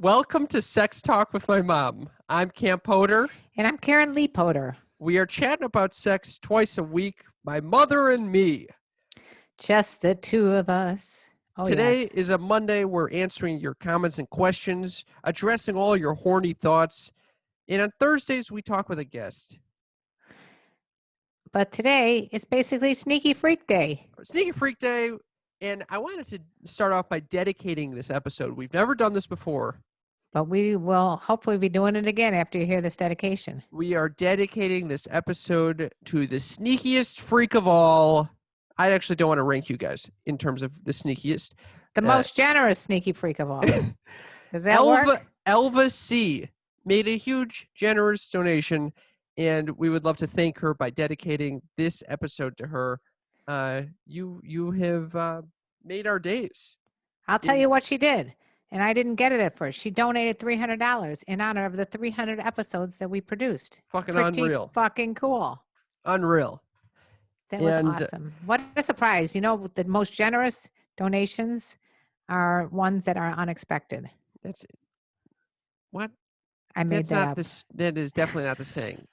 Welcome to Sex Talk with my mom. I'm Cam Potter. And I'm Karen Lee Potter. We are chatting about sex twice a week, my mother and me. Just the two of us. Oh, Today yes. is a Monday. We're answering your comments and questions, addressing all your horny thoughts. And on Thursdays, we talk with a guest. But today, it's basically Sneaky Freak Day. Sneaky Freak Day. And I wanted to start off by dedicating this episode. We've never done this before. But we will hopefully be doing it again after you hear this dedication. We are dedicating this episode to the sneakiest freak of all. I actually don't want to rank you guys in terms of the sneakiest. The most generous sneaky freak of all. Does that Elva, work? Elva C made a huge, generous donation, and we would love to thank her by dedicating this episode to her. You have made our days. I'll tell you what she did. And I didn't get it at first. She donated $300 in honor of the 300 episodes that we produced. Fucking Pretty unreal. Fucking cool. Unreal. That was awesome. What a surprise. You know, the most generous donations are ones that are unexpected. That's what? I made that up. That is definitely not the saying.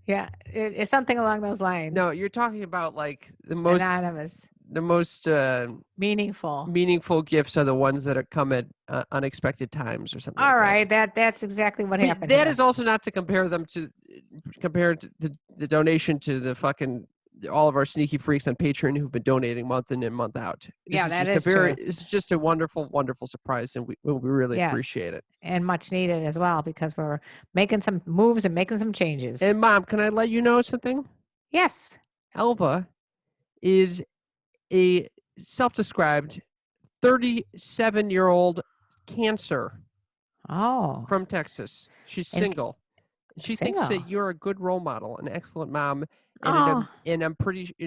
Yeah, it's something along those lines. No, you're talking about like the most anonymous. The most meaningful gifts are the ones that come at unexpected times or something. All like right, that's exactly what happened. That is also not to compare them to the donation to the fucking all of our sneaky freaks on Patreon who've been donating month in and month out. That is true. It's just a wonderful, wonderful surprise, and we really appreciate it. And much needed as well because we're making some moves and making some changes. And Mom, can I let you know something? Yes. Elva is a self-described 37-year-old Cancer from Texas. She's single. She thinks that you're a good role model, an excellent mom, and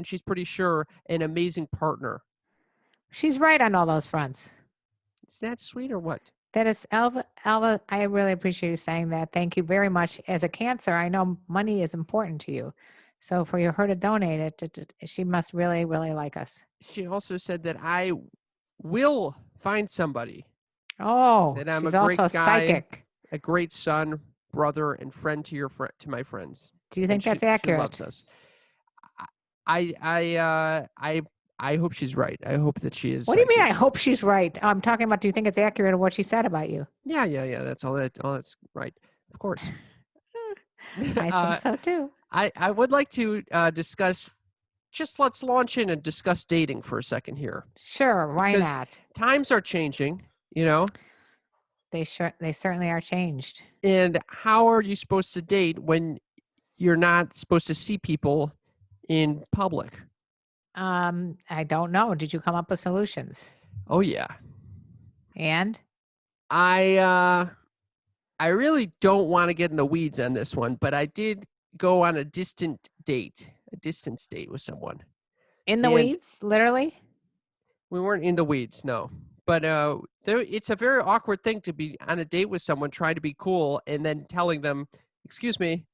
she's pretty sure an amazing partner. She's right on all those fronts. Is that sweet or what? That is Elva, I really appreciate you saying that. Thank you very much. As a Cancer, I know money is important to you. So for her to donate it, she must really, really like us. She also said that I will find somebody. Oh, that I'm she's a great also guy, psychic. A great son, brother, and friend to my friends. Do you think that's accurate? She loves us. I hope she's right. I hope that she is. What do you mean? I hope she's right. I'm talking about. Do you think it's accurate of what she said about you? Yeah. That's all. That's right. Of course. I think so too. I would like to discuss. Just let's launch in and discuss dating for a second here. Sure. Why not? Times are changing. You know. They certainly are changed. And how are you supposed to date when you're not supposed to see people in public? I don't know. Did you come up with solutions? Oh yeah. And I really don't want to get in the weeds on this one, but I did go on a distance date with someone. In the weeds, literally? We weren't in the weeds, no. But it's a very awkward thing to be on a date with someone, trying to be cool, and then telling them, "Excuse me,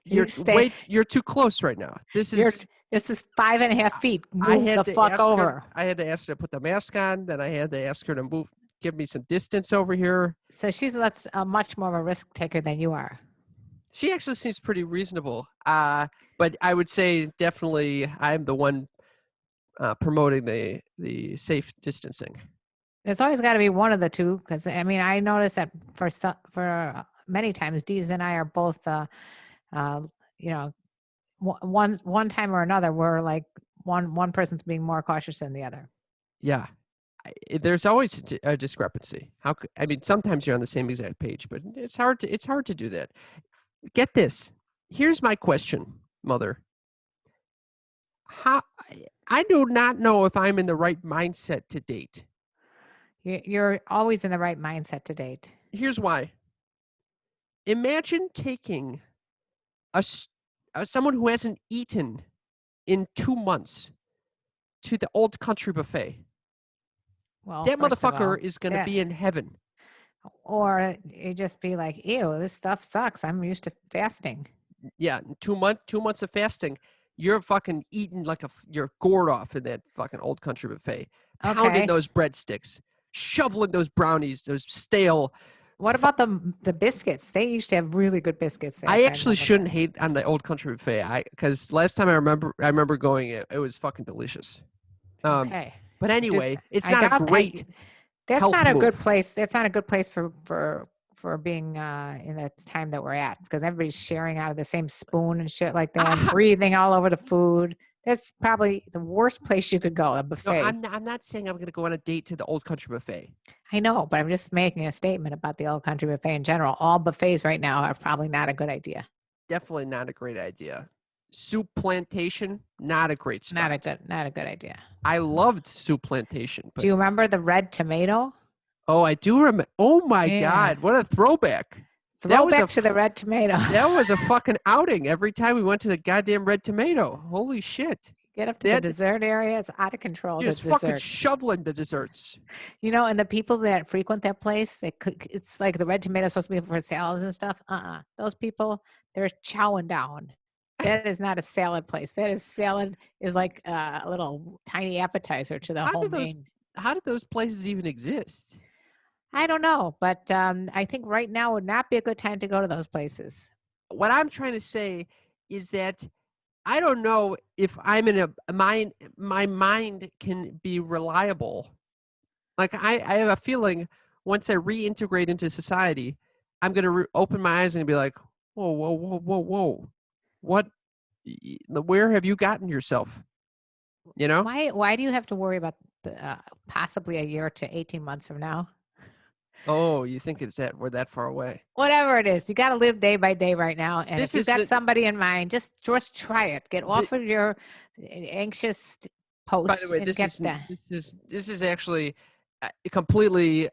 you're too close right now. This is 5.5 feet. Move the fuck over." I had to ask her to put the mask on. Then I had to ask her to give me some distance over here. So she's much more of a risk taker than you are. She actually seems pretty reasonable. But I would say definitely I'm the one promoting the safe distancing. There's always got to be one of the two, because I mean I noticed that for many times Deez and I are both one time or another we're like one person's being more cautious than the other. Yeah, there's always a discrepancy. Sometimes you're on the same exact page, but it's hard to do that. Get this. Here's my question, Mother. I do not know if I'm in the right mindset to date. You're always in the right mindset to date. Here's why. Imagine taking someone who hasn't eaten in 2 months to the Old Country Buffet. Well, that motherfucker is going to be in heaven. Or you just be like, ew, this stuff sucks. I'm used to fasting. Yeah, 2 months of fasting. You're fucking eating like you're gored off in that fucking Old Country Buffet. Pounding those breadsticks. shoveling those brownies, those stale. What about the biscuits? They used to have really good biscuits there. I If I actually remember shouldn't correctly. hate on the Old Country Buffet. Because last time I remember going, it was fucking delicious. Um, Okay. but Do, anyway, it's I not a doubt I. great That's health not a good move. place. That's not a good place for being in the time that we're at, because everybody's sharing out of the same spoon and shit like that, and breathing all over the food. That's probably the worst place you could go, a No, buffet. I'm not saying I'm going to go on a date to the Old Country Buffet. I know, but I'm just making a statement about the Old Country Buffet in general. All buffets right now are probably not a good idea. Definitely not a great idea. Soup Plantation, not a great spot. Not a good idea. I loved Soup Plantation, Do but you remember the red tomato? oh, I do remember. Oh my Yeah. God, what a throwback! Throwback to the red tomato. That was a fucking outing. Every time we went to the goddamn Red Tomato, holy shit! Get up to the That dessert area, it's out of control. The just fucking dessert. shoveling the desserts. And the people that frequent that place, it's like the red tomato is supposed to be for salads and stuff. Those people, they're chowing down. That is not a salad place. That is salad is like a little tiny appetizer to the How whole did those main. how did those places even exist? I don't know, but I think right now would not be a good time to go to those places. What I'm trying to say is that I don't know if I'm in a mind. My mind can be reliable. Like I have a feeling once I reintegrate into society, I'm gonna open my eyes and be like, whoa, whoa, whoa, whoa, whoa, what? Where have you gotten yourself? You know? Why do you have to worry about possibly a year to 18 months from now? Oh, you think we're that far away? Whatever it is, you got to live day by day right now. And This if you is got somebody in mind, just try it. Get off of your anxious by the post way, and get that. this is actually completely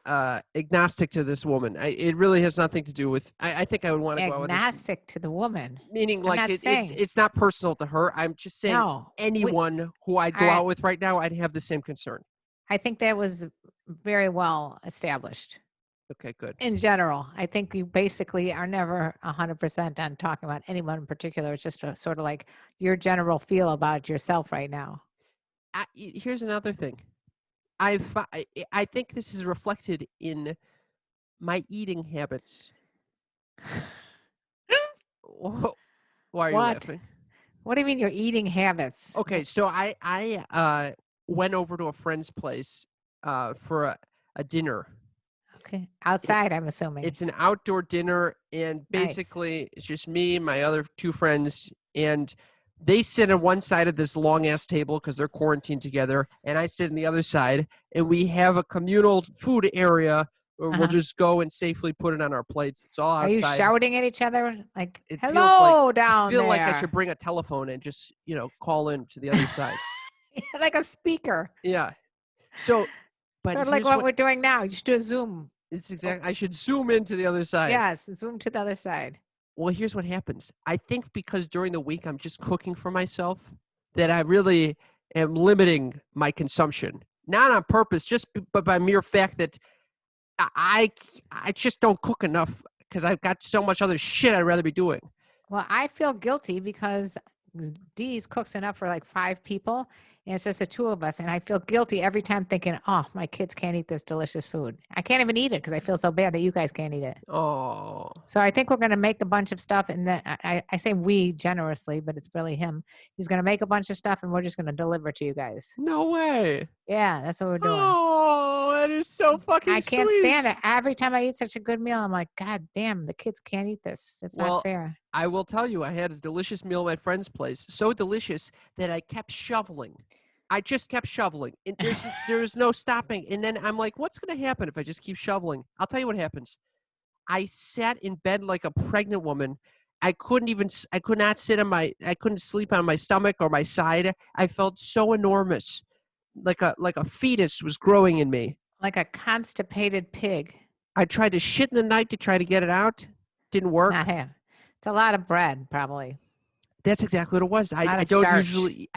agnostic to this woman. It really has nothing to do with. I think I would want to go out with this. Agnostic to the woman. Meaning, I'm like not saying it's not personal to her. I'm just saying no. anyone who I'd go I out with right now, I'd have the same concern. I think that was very well established. Okay, good. In general, I think you basically are never 100% on talking about anyone in particular. It's just a sort of like your general feel about yourself right now. Here's another thing. I think this is reflected in my eating habits. Why are you What? laughing? What do you mean your eating habits? Okay, so I went over to a friend's place for a dinner. Okay. Outside, I'm assuming. It's an outdoor dinner, and Nice. basically it's just me and my other two friends, and they sit on one side of this long ass table because they're quarantined together, and I sit on the other side, and we have a communal food area where we'll Uh-huh. just go and safely put it on our plates. It's all Are you outside. shouting at each other like, It feels like hello I down feel like I there? should bring a telephone and just call in to the other side. Like a speaker. Yeah. So, but Sort of like here's what what we're doing now. You should do a Zoom. it's exact. I should zoom into the other side. Yes, Zoom to the other side. Well, here's what happens. I think because during the week I'm just cooking for myself, that I really am limiting my consumption. Not on purpose, but by mere fact that I I just don't cook enough because I've got so much other shit I'd rather be doing. Well, I feel guilty because Dee's cooks enough for like 5 people, and it's just the 2 of us. And I feel guilty every time thinking, oh, my kids can't eat this delicious food. I can't even eat it because I feel so bad that you guys can't eat it. Oh, So I think we're going to make a bunch of stuff. And then I say we generously, but it's really him. He's going to make a bunch of stuff and we're just going to deliver to you guys. no way. Yeah, that's what we're doing. Oh, that is so fucking I can't sweet. stand it. Every time I eat such a good meal, I'm like, God damn, the kids can't eat this. That's not fair. I will tell you, I had a delicious meal at my friend's place. So delicious that I kept shoveling. I just kept shoveling. And there's no stopping. And then I'm like, what's going to happen if I just keep shoveling? I'll tell you what happens. I sat in bed like a pregnant woman. I could not I couldn't sleep on my stomach or my side. I felt so enormous. Like a fetus was growing in me. Like a constipated pig. I tried to shit in the night to try to get it out. Didn't work. Not him. It's a lot of bread, probably. That's exactly what it was. I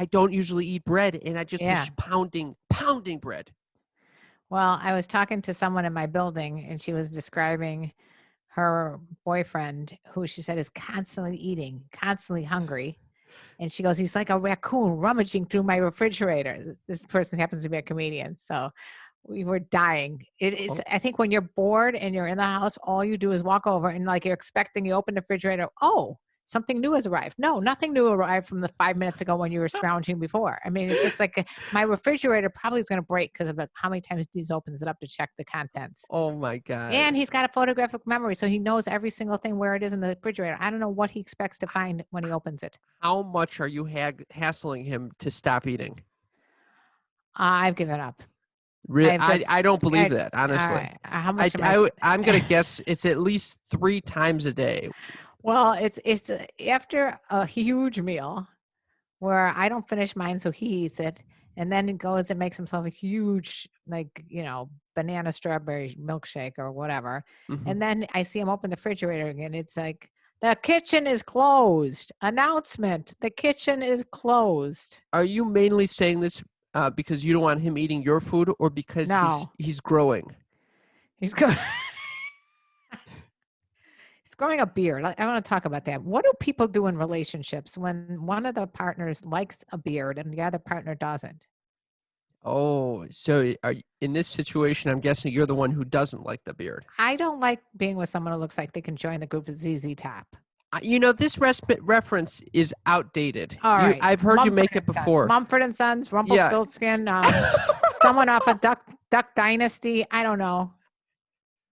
don't usually eat bread, and I just was pounding bread. Well, I was talking to someone in my building, and she was describing her boyfriend, who she said is constantly eating, constantly hungry. And she goes, he's like a raccoon rummaging through my refrigerator. This person happens to be a comedian. So We were dying. It is, Oh, I think when you're bored and you're in the house, all you do is walk over and like you're expecting, you open the refrigerator. Oh, something new has arrived. No, nothing new arrived from the 5 minutes ago when you were scrounging before. I mean, it's just like my refrigerator probably is going to break because of how many times Deez opens it up to check the contents. oh my And God. he's got a photographic memory, so he knows every single thing where it is in the refrigerator. I don't know what he expects to find when he opens it. How much are you hassling him to stop eating? I've given up. I've just, I don't believe I, that, all honestly. right. How much am I? I'm gonna guess it's at least 3 times a day. Well, it's after a huge meal where I don't finish mine, so he eats it, and then he goes and makes himself a huge, like, banana strawberry milkshake or whatever. Mhm. And then I see him open the refrigerator again. It's like, the kitchen is closed. Announcement: the kitchen is closed. Are you mainly saying this because you don't want him eating your food, or because No, he's growing? he's going. He's growing a beard. I want to talk about that. What do people do in relationships when one of the partners likes a beard and the other partner doesn't? Oh, so in this situation, I'm guessing you're the one who doesn't like the beard. I don't like being with someone who looks like they can join the group of ZZ Top. This reference is outdated. All right, I've heard you Mumford make it and Sons, before. Mumford and Sons, Yeah. Rumpelstiltskin, someone off of Duck Dynasty. I don't know.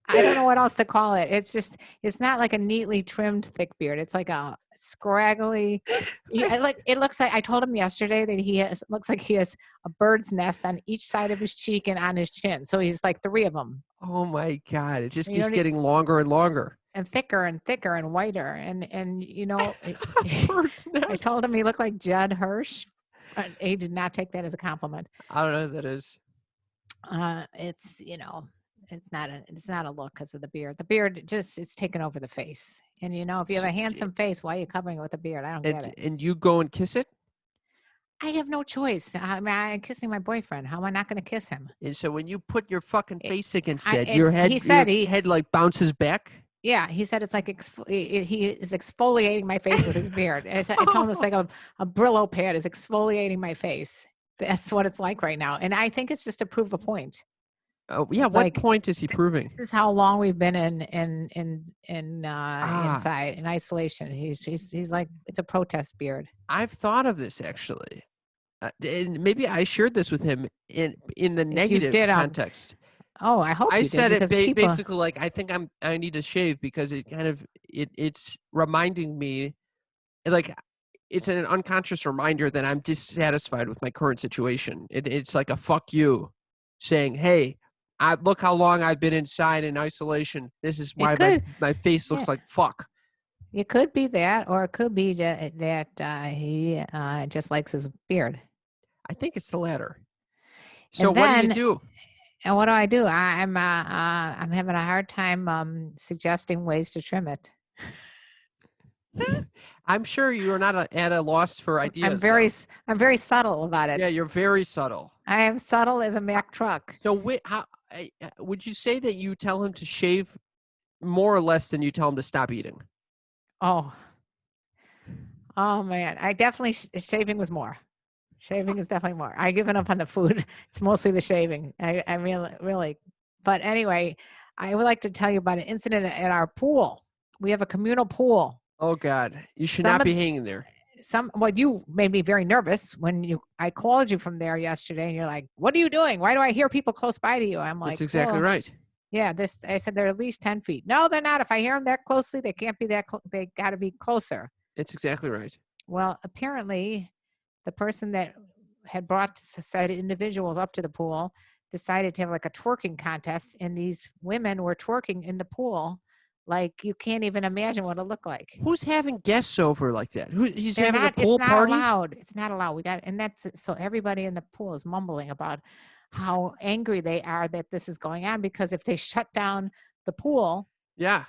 I don't know what else to call it. It's not like a neatly trimmed thick beard. It's like a scraggly. It looks like, I told him yesterday that looks like he has a bird's nest on each side of his cheek and on his chin. So he's like 3 of them. Oh my God! It just You keeps know, getting longer and longer. and thicker and thicker and whiter. And Bird's I nest. told him he looked like Judd Hirsch. He did not take that as a compliment. I don't know who that is. It's it's not a look because of the beard. The beard it's taken over the face. And if you have a handsome face, why are you covering it with a beard? I don't get it. And you go and kiss it. I have no choice. I mean, I'm kissing my boyfriend. How am I not going to kiss him? And so when you put your fucking It, face against I, it, it's he your said he head like bounces back. yeah, he said it's like he is exfoliating my face with his beard. I told him it's like a Brillo pad is exfoliating my face. That's what it's like right now. And I think it's just to prove a point. Oh yeah, It's what like, point is he proving? this is how long we've been Ah, inside in isolation. He's like, it's a protest beard. I've thought of this actually. And maybe I shared this with him in the If you negative did, context. oh, I hope I you did said it because people. basically like I need to shave because it kind of it's reminding me like it's an unconscious reminder that I'm dissatisfied with my current situation. It's like a fuck you saying, "Hey, look how long I've been inside in isolation. This is It why could, my face yeah, looks like fuck." it could be that, or it could be that he just likes his beard. I think it's the latter. So And what do you then, do? and what do? I'm having a hard time suggesting ways to trim it. I'm sure you're not at a loss for ideas though. I'm very subtle about Yeah, it. you're very subtle. I am subtle as a Ho- Mack truck. So how would you say that you tell him to shave more or less than you tell him to stop eating? Oh, oh man, I definitely shaving was more. Shaving is definitely more. I given up on the food. It's mostly the shaving. I mean, really. But anyway, I would like to tell you about an incident at our pool. We have a communal pool. Oh God, you should Some not be of hanging there. well, you made me very nervous when I called you from there yesterday, and you're like, "What are you doing? Why do I hear people close by to you?" I'm like, That's exactly "Well, right. yeah." I said they're at least 10 feet. No, they're not. If I hear them that closely, they can't be that. They got to be closer. It's exactly right. Well, apparently, the person that had brought said individuals up to the pool decided to have like a twerking contest, and these women were twerking in the pool like you can't even imagine what it looked like. Who's having guests over like that? He's They're having a not. It's pool not party? allowed. It's not allowed. We got, and that's so everybody in the pool is mumbling about how angry they are that this is going on because if they shut down the pool, Yeah.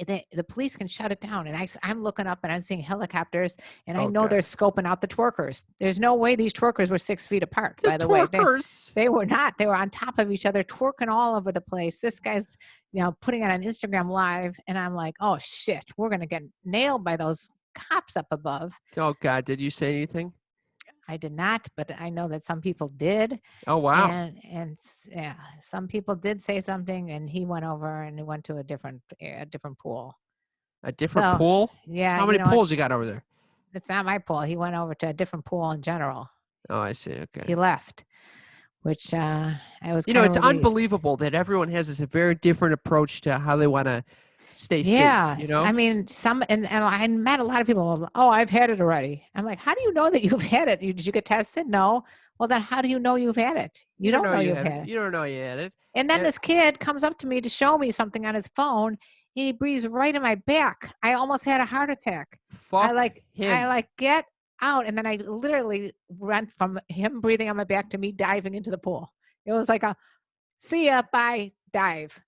the police can shut it down. And I'm looking up and I'm seeing helicopters, and I Oh know they're God. scoping out the twerkers. There's no way these twerkers were 6 feet apart. The By the way, twerkers. they were not. They were on top of each other, twerking all over the place. This guy's, putting it on Instagram Live, and I'm like, oh shit, we're gonna get nailed by those cops up above. Oh God, did you say anything? I did not, but I know that some people did. Oh, wow. Yeah, some people did say something, and he went over and he went to a different pool. A different So pool? yeah, How you many know what? pools you got over there? It's not my pool. He went over to a different pool in general. Oh, I see. He Okay. left, which I was You know, kind of it's relieved. unbelievable that everyone has this very different approach to how they want to stay safe, you Yes, know? I mean, and I met a lot of people. Oh, I've had it already. I'm like, how do you know that you've had it? Did you get tested? No. Well, then how do you know you've had it? You You don't don't know know you you've had it. had it. You don't know you had it. And then And this kid comes up to me to show me something on his phone, and he breathes right in my back. I almost had a heart attack. fuck I him. like get out, and then I literally went from him breathing on my back to me diving into the pool. It was like a see ya, bye, dive.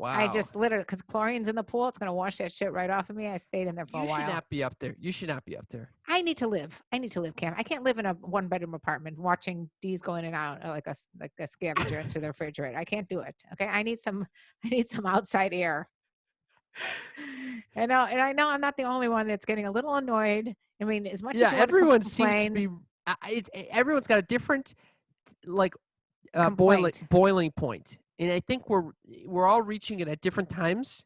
I Wow. just literally, because chlorine's in the pool, it's gonna wash that shit right off of me. I stayed in there for a You should while. not be up there. You should not be up there. I need to live. I need to live, Cam. I can't live in a one-bedroom apartment watching D's go in and out like a scavenger into the refrigerator. I can't do it. Okay, I need some. I need some outside air. And I know I'm not the only one that's getting a little annoyed. I mean, as much Yeah, as you want to everyone seems to complain, be. Everyone's got a different like complaint. boiling point, and I think we're all reaching it at different times.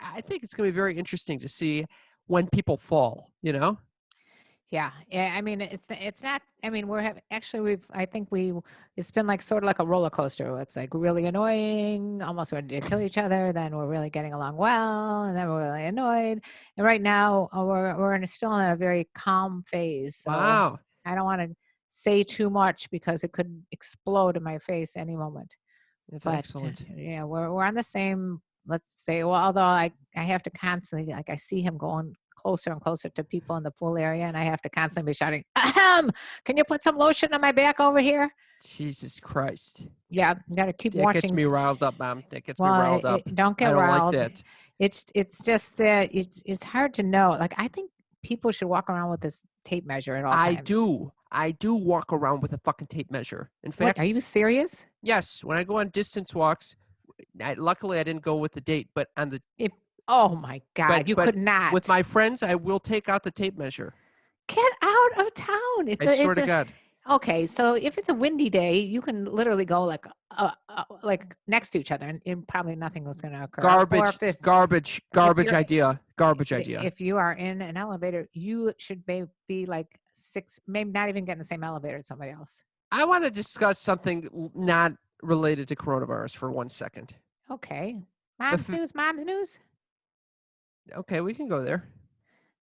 I think it's going to be very interesting to see when people fall. You know. Yeah, yeah. I mean, it's not. I mean, we're having actually we've. I think we. It's been like sort of like a roller coaster. It's like really annoying, almost ready to kill each other. Then we're really getting along well, and then we're really annoyed. And right now, still in a very calm phase. So Wow, I don't want to say too much because it could explode in my face any moment. that's But excellent. yeah, we're on the same. Let's say, well, although I have to constantly like I see him going closer and closer to people in the pool area, and I have to constantly be shouting, "Ahem! Can you put some lotion on my back over here?" Jesus Christ, Yeah, you got to keep that gets watching. me riled up, Mom. That gets me Well, riled up. don't I get don't like riled. that. It's just that it's hard to know. Like I think people should walk around with this tape measure at all I times. do. I do walk around with a fucking tape measure. In What are fact, you serious? yes, when I go on distance walks, luckily I didn't go with the date, but on the If oh my God, you but could with not my friends, I will take out the tape measure. get out of town. I swear It's to a God. Okay, so if it's a windy day, you can literally go like next to each other, and probably nothing was going to occur. Or Garbage, garbage, if garbage you're idea. Garbage idea. if you are in an elevator, you should be like six, maybe not even get in the same elevator as somebody else. I want to discuss something not related to coronavirus for 1 second. Okay, The mom's news, mom's news. Okay, we can go there.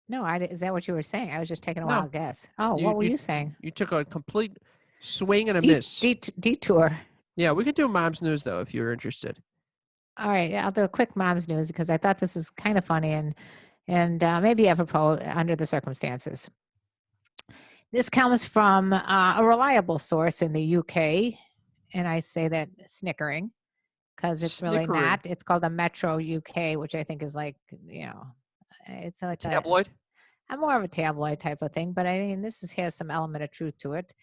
No, is that what you were saying? I was just taking a No, wild guess. Oh, you what were you you saying? you took a complete swing and a miss. Detour. Yeah, we could do mom's news though if you're interested. All right, yeah, I'll do a quick mom's news because I thought this was kind of funny and maybe apropos under the circumstances. This comes from a reliable source in the UK, and I say that snickering because it's really Snickering. not. It's called a Metro UK, which I think is like, it's like Tabloid. I'm more of a tabloid type of thing, but I mean, has some element of truth to it.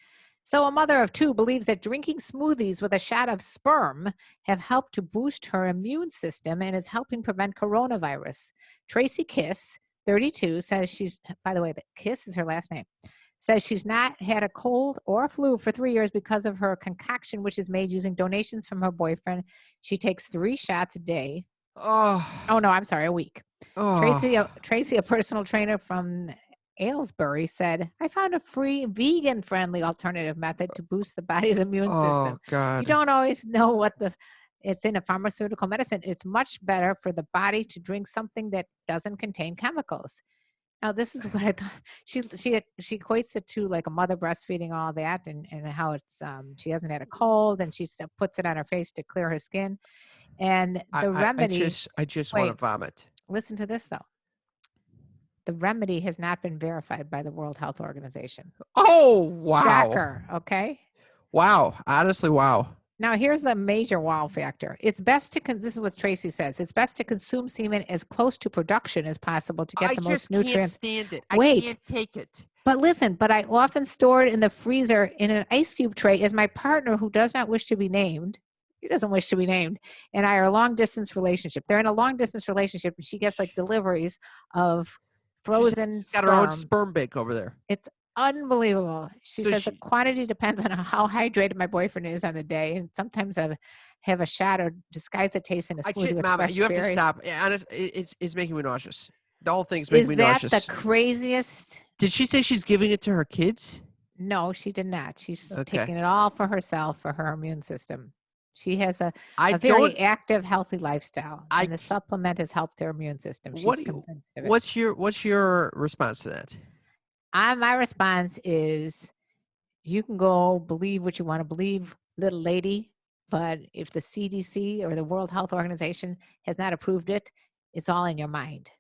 So, a mother of two believes that drinking smoothies with a shot of sperm have helped to boost her immune system and is helping prevent coronavirus. Tracy Kiss, 32, says by the way, Kiss is her last name, says she's not had a cold or a flu for 3 years because of her concoction, which is made using donations from her boyfriend. She takes 3 shots a day. Oh, Oh, no, I'm sorry, a week. Tracy, oh, a personal trainer from Aylesbury, said, I found a free vegan-friendly alternative method to boost the body's immune oh system. You God. don't always know it's in a pharmaceutical medicine. It's much better for the body to drink something that doesn't contain chemicals. Now, this is what I thought. She equates it to like a mother breastfeeding, all that, and how it's she hasn't had a cold, and she puts it on her face to clear her skin. And the remedy, I just want to wait, vomit. listen to this though. The remedy has not been verified by the World Health Organization. Oh wow, Shocker, okay? wow. Honestly, wow. Now, here's the major wow factor. It's best to, this is what Tracy says, it's best to consume semen as close to production as possible to get I the most just can't nutrients. stand it. I Wait, can't take it. but listen, but I often store it in the freezer in an ice cube tray as my partner, who does not wish to be named, he doesn't wish to be named, and I are a long distance relationship. They're in a long distance relationship, and she gets like deliveries of She's frozen got her own sperm. sperm bank over there. It's Unbelievable. She So says the she quantity depends on how hydrated my boyfriend is on the day, and sometimes I have a shot or disguise the taste in a I smoothie can't, with Mama, fresh you have to berries. stop. Honest, it's making me nauseous. The whole thing's making Is me that the nauseous. craziest? Did she say she's giving it to her kids? No, she did not. She's Okay. taking it all for herself, for her immune system. She has I a don't very active, healthy lifestyle, I and the supplement has helped her immune system. what She's do you, convinced of it. what's your response to that? My response is you can go believe what you want to believe, little lady, but if the CDC or the World Health Organization has not approved it, it's all in your mind.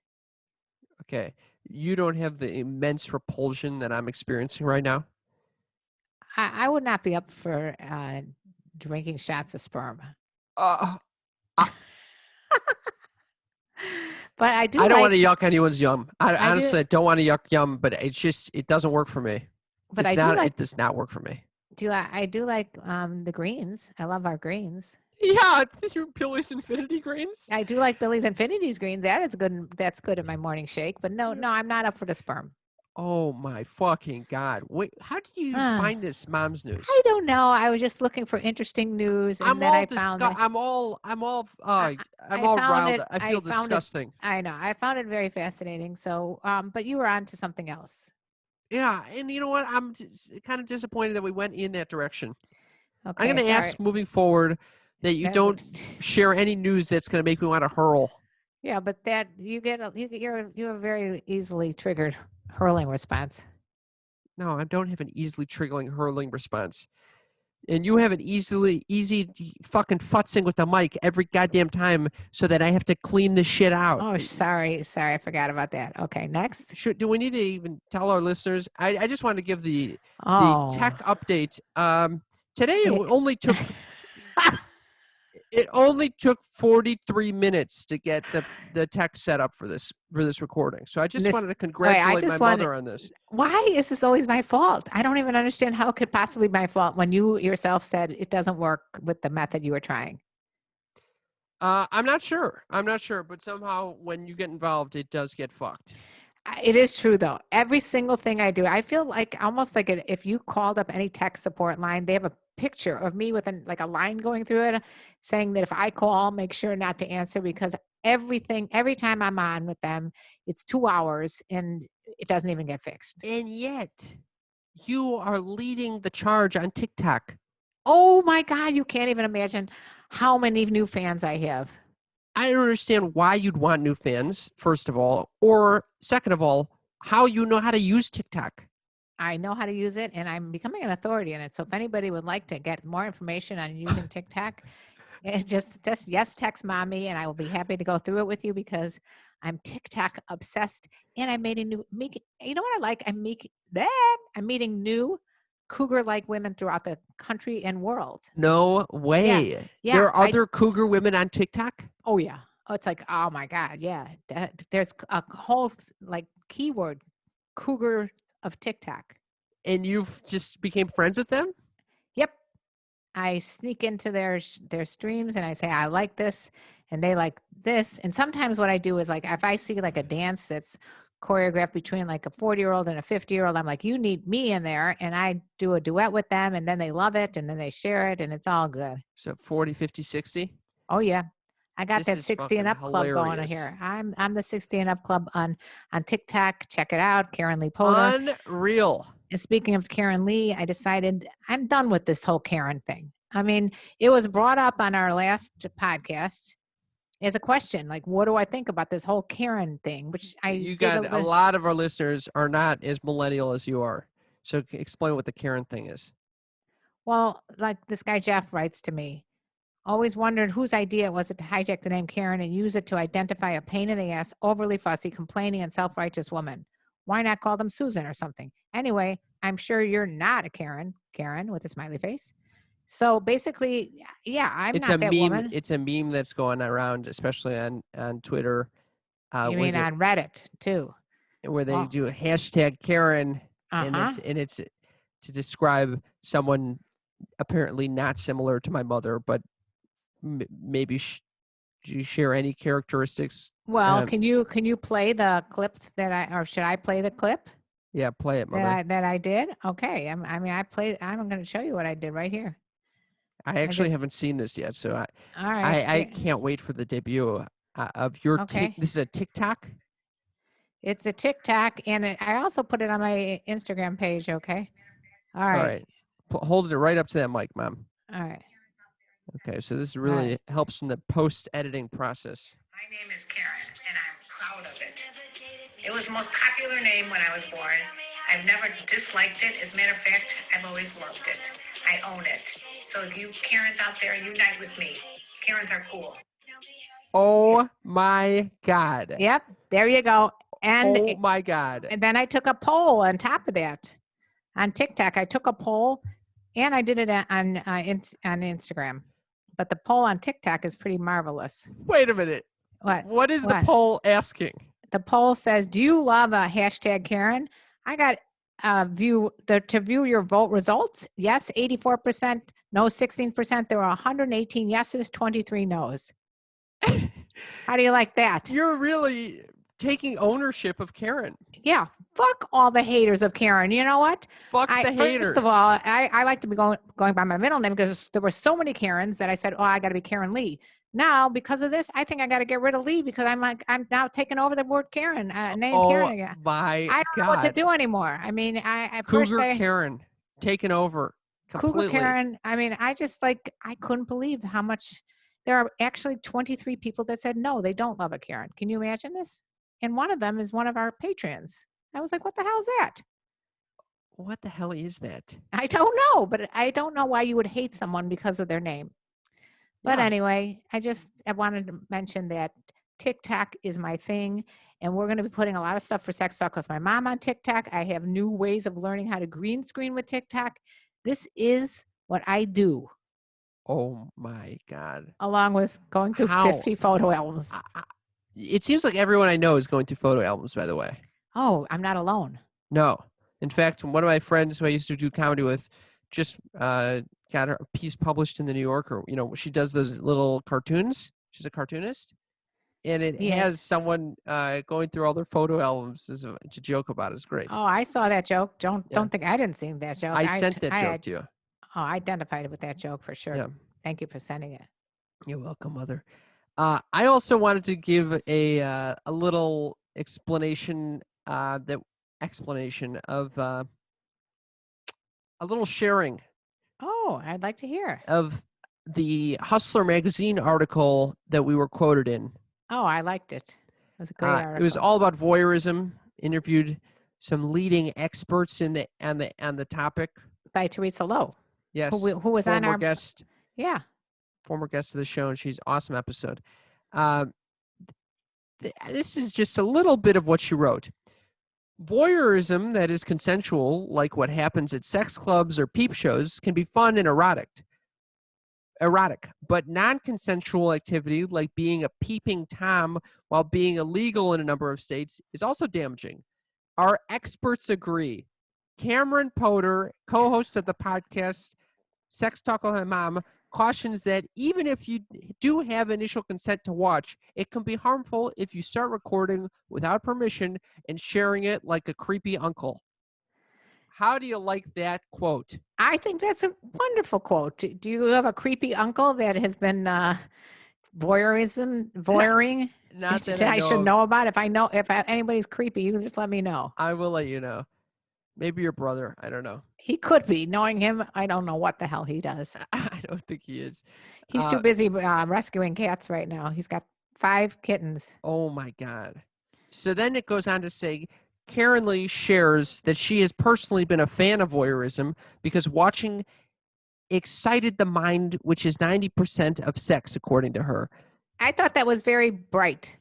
Okay. You don't have the immense repulsion that I'm experiencing right now. I would not be up for drinking shots of sperm. Uh, I, But I do I don't want like, to yuck anyone's yum. I I do, honestly don't want to yuck yum, but it doesn't work for me. but I do like, It does not work for me. I do like the greens. I love our greens. Yeah, your Billy's Infinity Greens. I do like Billy's Infinity's greens. That is good. That's good in my morning shake. But no, I'm not up for the sperm. Oh my fucking God. Wait, how did you Ah. find this mom's I news? don't know. I was just looking for interesting news, and then I found that I, I'm I all found riled. it. I feel disgusting. I know. I found it very fascinating. So, but you were on to something else. Yeah, and you know what? I'm just kind of disappointed that we went in that direction. I'm Okay, going to sorry. ask moving forward that you That don't would, share any news that's going to make me want to hurl. yeah, but that you have a very easily triggered hurling response. No, I don't have an easily triggering hurling response. And you have an easy fucking futzing with the mic every goddamn time so that I have to clean this shit out. Oh, sorry, I forgot about that. Okay, next. Do we need to even tell our listeners? I just wanted to give the Oh, tech update. Today it, it only took 43 minutes to get the tech set up for this recording. So I just this. wanted to All right, I congratulate my just want. mother on this. Why is this always my fault? I don't even understand how it could possibly be my fault when you yourself said it doesn't work with the method you were trying. I'm not sure. I'm not sure, but somehow when you get involved, it does get fucked. It is true though. Every single thing I do, I feel like almost like if you called up any tech support line, they have a picture of me with like a line going through it saying that if I call, make sure not to answer because every time I'm on with them, it's 2 hours and it doesn't even get fixed. And yet, you are leading the charge on TikTok. Oh my God, you can't even imagine how many new fans I have. I don't understand why you'd want new fans, first of all, or second of all, how you know how to use TikTok. I know how to use it and I'm becoming an authority in it. So if anybody would like to get more information on using TikTok, just yes, text mommy and I will be happy to go through it with you because I'm TikTok obsessed and I'm meeting you know what I like? I'm meeting new cougar like women throughout the country and world. No Yeah. way. There Yeah. are other cougar women on TikTok? Oh yeah. Oh, it's like, oh my God. Yeah. There's a whole like keyword cougar of TikTok. And you've just became friends with them? Yep. I sneak into their streams and I say I like this and they like this. And sometimes what I do is like if I see like a dance that's choreographed between like a 40-year-old and a 50-year-old, I'm like, you need me in there. And I do a duet with them and then they love it and then they share it and it's all good. So 40, 50, 60? Oh yeah. I got This that is 60 and fucking up club going on hilarious. here. I'm the 60 and up club on TikTok. Check it out. Karen Lee Poda. Unreal. And speaking of Karen Lee, I decided I'm done with this whole Karen thing. I mean, it was brought up on our last podcast as a question, like, what do I think about this whole Karen thing? Which I You did a got a little. lot of our listeners are not as millennial as you are. So explain what the Karen thing is. Well, like this guy Jeff writes to me, always wondered whose idea was it to hijack the name Karen and use it to identify a pain in the ass, overly fussy, complaining, and self righteous woman. Why not call them Susan or something? Anyway, I'm sure you're not a Karen with a smiley face. So basically, yeah, I'm It's a not that meme. woman. It's a meme that's going around, especially on Twitter, You mean on Reddit too? where they Well, do a hashtag Karen, and uh-huh. it's to describe someone apparently not similar to my mother, but maybe do you share any characteristics? Well, can you play the clip or should I play the clip? Yeah, play it, mother. that I did. Okay, I mean, I played. I'm going to show you what I did right here. I I actually just. haven't seen this yet, so All right. I can't wait for the debut of your Okay. This is a TikTok? It's a TikTok, and I also put it on my Instagram page. Okay. All All right. right. Hold it right up to that mic, Mom. All right. Okay, so this All really right. helps in the post-editing process. My name is Karen, and I'm proud of it. It was the most popular name when I was born. I've never disliked it. As a matter of fact, I've always loved it. I own it. So you Karens out there, unite with me. Karens are cool. Oh my God. Yep, there you go. Oh my God. And then I took a poll on top of that on TikTok. I took a poll, and I did it on Instagram. But the poll on TikTok is pretty marvelous. Wait a minute. What? What is the What? poll asking? The poll says, "Do you love a hashtag Karen?" I got to view your vote results. Yes, 84%. No, 16%. There were 118 yeses, 23 nos. How do you like that? You're really taking ownership of Karen. Yeah, fuck all the haters of Karen. You know what? Fuck the haters. First of all, I like to be going by my middle name because there were so many Karens that I said, "Oh, I got to be Karen Lee." Now, because of this, I think I got to get rid of Lee because I'm now taking over the word Karen, name Karen again. My I don't know what to God. do anymore. I mean, at first Cougar Karen taking over completely. Cougar Karen. I mean, I just I couldn't believe how much. There are actually 23 people that said no, they don't love a Karen. Can you imagine this? And one of them is one of our patrons. I was like, what the hell is that? What the hell is that? I don't know, but I don't know why you would hate someone because of their name. But Yeah. anyway, I wanted to mention that TikTok is my thing, and we're going to be putting a lot of stuff for Sex Talk with my mom on TikTok. I have new ways of learning how to green screen with TikTok. This is what I do. Oh my God. Along with going through 50 photo albums. It seems like everyone I know is going through photo albums, by the way. Oh, I'm not alone. No. In fact, one of my friends who I used to do comedy with just got a piece published in the New Yorker. You know, she does those little cartoons. She's a cartoonist. And it has someone going through all their photo albums to joke about. It's great. Oh, I saw that joke. Don't think I didn't see that joke. I sent that joke to you. Oh, I identified it with that joke for sure. Yeah. Thank you for sending it. You're welcome, Mother. I also wanted to give a little explanation of a little sharing. Oh, I'd like to hear. Of the Hustler magazine article that we were quoted in. Oh, I liked it. It was a great article. It was all about voyeurism. Interviewed some leading experts on the topic. By Teresa Lowe. Yes. Who was on our guest. Yeah. Former guest of the show, and she's an awesome episode. This is just a little bit of what she wrote. Voyeurism that is consensual, like what happens at sex clubs or peep shows, can be fun and erotic, but non-consensual activity like being a peeping Tom while being illegal in a number of states is also damaging. Our experts agree. Cameron Potter, co-host of the podcast Sex Talk with My Mom, cautions that even if you do have initial consent to watch, it can be harmful if you start recording without permission and sharing it like a creepy uncle. How do you like that quote? I think that's a wonderful quote. Do you have a creepy uncle that has been voyeuring? Not that I should know about. If anybody's creepy, you can just let me know. I will let you know. Maybe your brother. I don't know. He could be. Knowing him, I don't know what the hell he does. I don't think he is. He's too busy rescuing cats right now. He's got 5 kittens. Oh, my God. So then it goes on to say, Karen Lee shares that she has personally been a fan of voyeurism because watching excited the mind, which is 90% of sex, according to her. I thought that was very bright.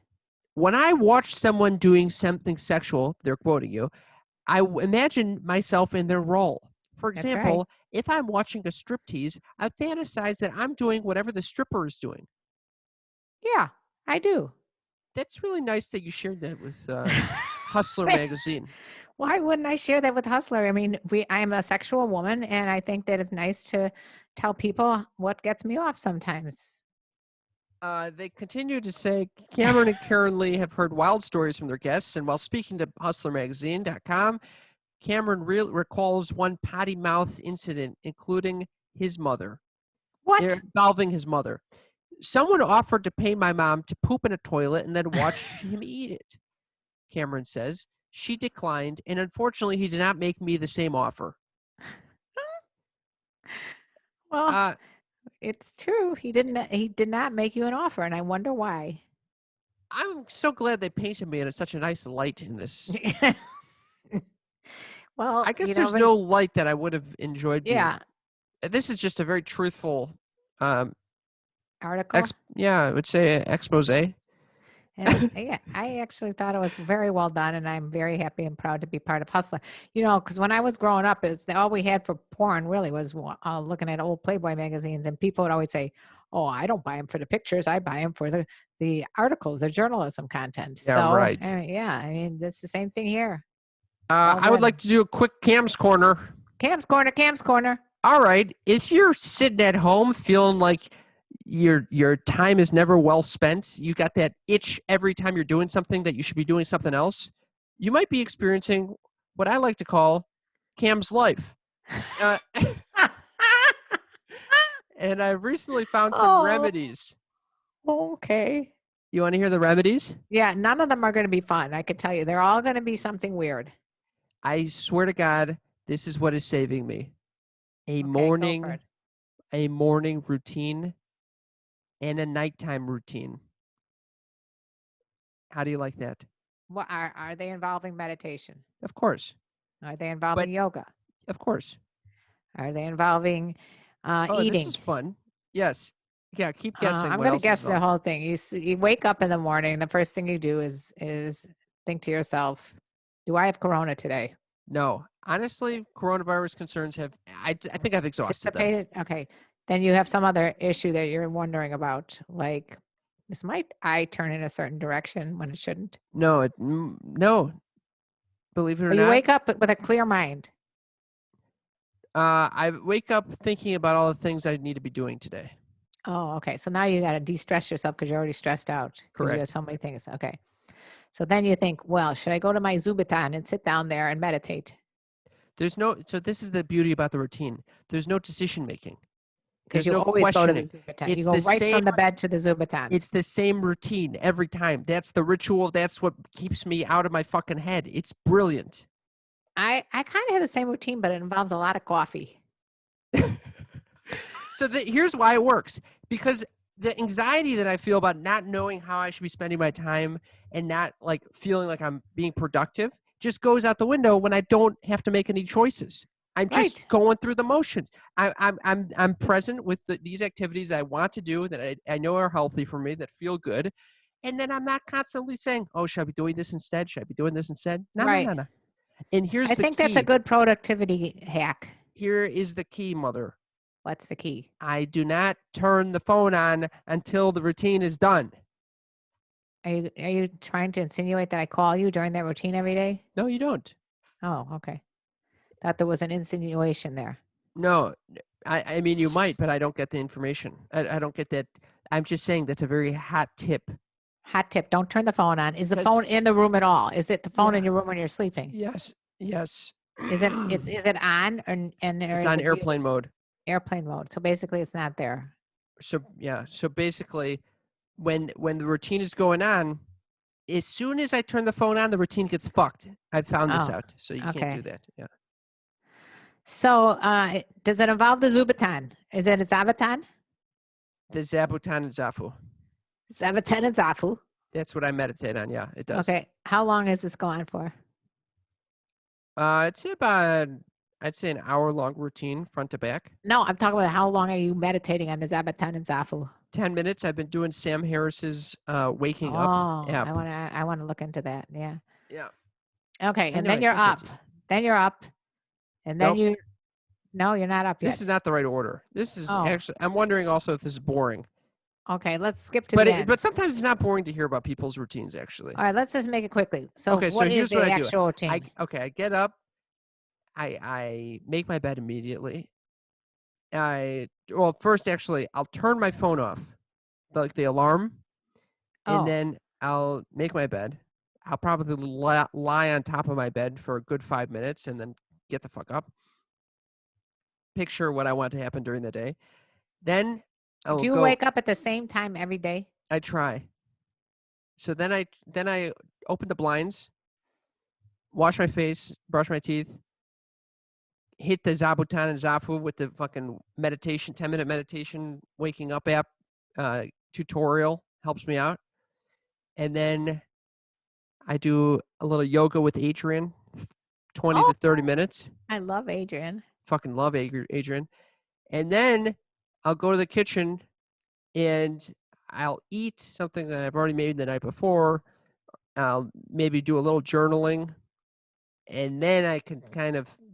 When I watch someone doing something sexual, they're quoting you, I imagine myself in their role. For example, if I'm watching a striptease, I fantasize that I'm doing whatever the stripper is doing. Yeah, I do. That's really nice that you shared that with Hustler magazine. Why wouldn't I share that with Hustler? I mean, I'm a sexual woman, and I think that it's nice to tell people what gets me off sometimes. They continue to say Cameron and Karen Lee have heard wild stories from their guests, and while speaking to HustlerMagazine.com, Cameron recalls one potty mouth incident, including his mother, What? involving his mother. Someone offered to pay my mom to poop in a toilet and then watch him eat it, Cameron says. She declined, and unfortunately, he did not make me the same offer. Well, Uh, it's true. He didn't. He did not make you an offer, and I wonder why. I'm so glad they painted me in such a nice light in this. Well, I guess there's no light that I would have enjoyed being. yeah, This is just a very truthful, um, article. I would say expose. And it's yeah, I actually thought it was very well done, and I'm very happy and proud to be part of Hustler. You know, because when I was growing up, it's all we had for porn really was looking at old Playboy magazines, and people would always say, "Oh, I don't buy them for the pictures. I buy them for the articles, the journalism content." Yeah, So right. yeah, I mean, it's the same thing here. I would like to do a quick Cam's Corner. Cam's Corner, Cam's Corner. All right. If you're sitting at home feeling like your time is never well spent, you got that itch every time you're doing something that you should be doing something else, you might be experiencing what I like to call Cam's life. And I recently found some remedies. Okay. You want to hear the remedies? Yeah, none of them are going to be fun. I can tell you, they're all going to be something weird. I swear to God, this is what is saving me. A Okay, morning routine and a nighttime routine. How do you like that? What are they involving meditation? Of course. Are they involving yoga? Of course. Are they involving eating? This is fun. Yes. Yeah, keep guessing. I'm what going to else guess is the involved. whole thing. You wake up in the morning. The first thing you do is think to yourself, "Do I have corona today?" No. Honestly, coronavirus concerns I think I've exhausted them. Dissipated. Okay. Then you have some other issue that you're wondering about, like this might eye turn in a certain direction when it shouldn't. No, no. Believe it So or you not, wake up with a clear mind. I wake up thinking about all the things I need to be doing today. Oh, okay. So now you got to de-stress yourself because you're already stressed out because you have Correct. so many things. Okay. So then you think, well, should I go to my Zubitan and sit down there and meditate? So this is the beauty about the routine. There's no decision making. Because There's you no always go to the questioning. Zubitan. You It's go the right same from the bed to the Zubitan. It's the same routine every time. That's the ritual. That's what keeps me out of my fucking head. It's brilliant. I kind of have the same routine, but it involves a lot of coffee. So here's why it works. Because the anxiety that I feel about not knowing how I should be spending my time and not like feeling like I'm being productive just goes out the window when I don't have to make any choices. I'm just going through the motions. I'm present with these activities that I want to do that I know are healthy for me, that feel good. And then I'm not constantly saying, oh, should I be doing this instead? Should I be doing this instead? No. And here's I the think key. that's a good productivity hack. Here is the key, mother. What's the key? I do not turn the phone on until the routine is done. Are you trying to insinuate that I call you during that routine every day? No, you don't. Oh, okay. Thought there was an insinuation there. No, I mean, you might, but I don't get the information. I don't get that. I'm just saying that's a very hot tip. Hot tip, don't turn the phone on. Is the phone in the room at all? Is it the phone in your room when you're sleeping? Yes. Is it on or it's on airplane mode. Airplane mode. So basically it's not there. So basically when the routine is going on, as soon as I turn the phone on, the routine gets fucked. I found this out. So you can't do that. Yeah. So does it involve the Zubitan? Is it a Zabutan? The Zabutan and Zafu. Zabutan and Zafu. That's what I meditate on. Yeah, it does. Okay. How long is this going for? It's about, I'd say, an hour-long routine, front to back. No, I'm talking about how long are you meditating on the Zabutan and Zafu? 10 minutes. I've been doing Sam Harris's Waking Up app. I want to look into that. Yeah. Yeah. Okay, and then you're up. Then you're up. And then No, you're not up yet. This is not the right order. This is actually, I'm wondering also if this is boring. Okay, let's skip to the end. But sometimes it's not boring to hear about people's routines, actually. All right, let's just make it quickly. So okay, what is the actual routine? I get up. I make my bed immediately. First, actually, I'll turn my phone off, like the alarm, and then I'll make my bed. I'll probably lie on top of my bed for a good 5 minutes and then get the fuck up. Picture what I want to happen during the day. Then I will Do you go. wake up at the same time every day? I try. So then I open the blinds, wash my face, brush my teeth, hit the Zabuton and Zafu with the fucking meditation, 10-minute meditation waking up app tutorial. Helps me out. And then I do a little yoga with Adrian, 20 Oh, to 30 minutes. I love Adrian. Fucking love Adrian. And then I'll go to the kitchen and I'll eat something that I've already made the night before. I'll maybe do a little journaling. And then I can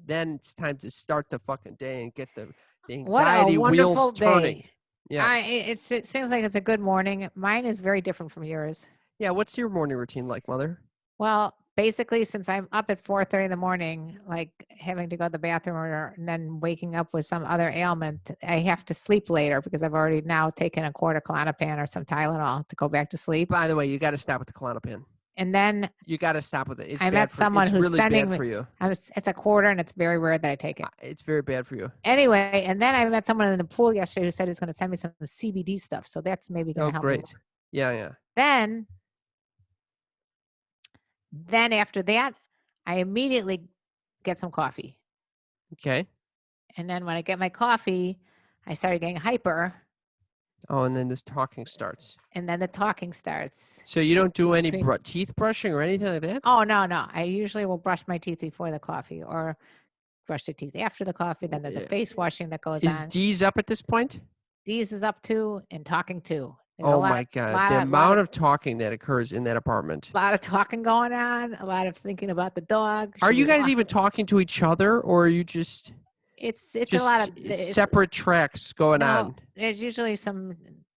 then it's time to start the fucking day and get the What a anxiety wonderful wheels turning. day. Yeah. It seems like it's a good morning. Mine is very different from yours. Yeah. What's your morning routine like, Mother? Well, basically, since I'm up at 4:30 in the morning, like having to go to the bathroom and then waking up with some other ailment, I have to sleep later because I've already now taken a quarter Klonopin or some Tylenol to go back to sleep. By the way, you got to stop with the Klonopin. And then You got to stop with it. It's I bad met for someone it's who's really sending bad for me. you. It's a quarter, and it's very rare that I take it. It's very bad for you. Anyway, and then I met someone in the pool yesterday who said he's going to send me some CBD stuff. So that's maybe going to help me. Great. Yeah. Then after that, I immediately get some coffee. Okay. And then when I get my coffee, I started getting hyper. Oh, and then this talking starts. And then the talking starts. So you don't do any teeth brushing or anything like that? Oh, no. I usually will brush my teeth before the coffee or brush the teeth after the coffee. Then there's a face washing that goes Is on. D's up at this point? D's is up too, and talking too. There's Oh my God. The amount of talking that occurs in that apartment. A lot of talking going on, a lot of thinking about the dog. Are you guys even talking to each other, or are you just it's a lot of separate tracks going on? There's usually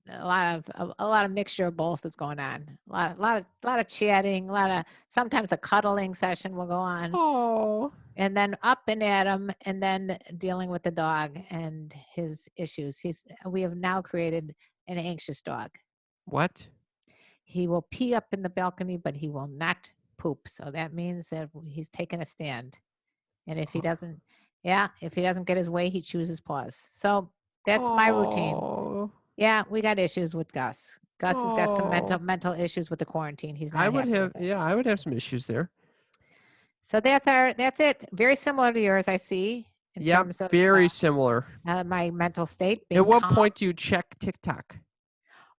a lot of mixture of both is going on. A lot of chatting, sometimes a cuddling session will go on. Oh. And then up and at him, and then dealing with the dog and his issues. We have now created an anxious dog. What? He will pee up in the balcony, but he will not poop. So that means that he's taken a stand. And if he doesn't get his way, he chews his paws. So that's my routine. Yeah, we got issues with Gus. Gus has got some mental issues with the quarantine. He's not I would have some issues there. So that's it. Very similar to yours, I see. In terms of, very similar. My mental state. At what point do you check TikTok?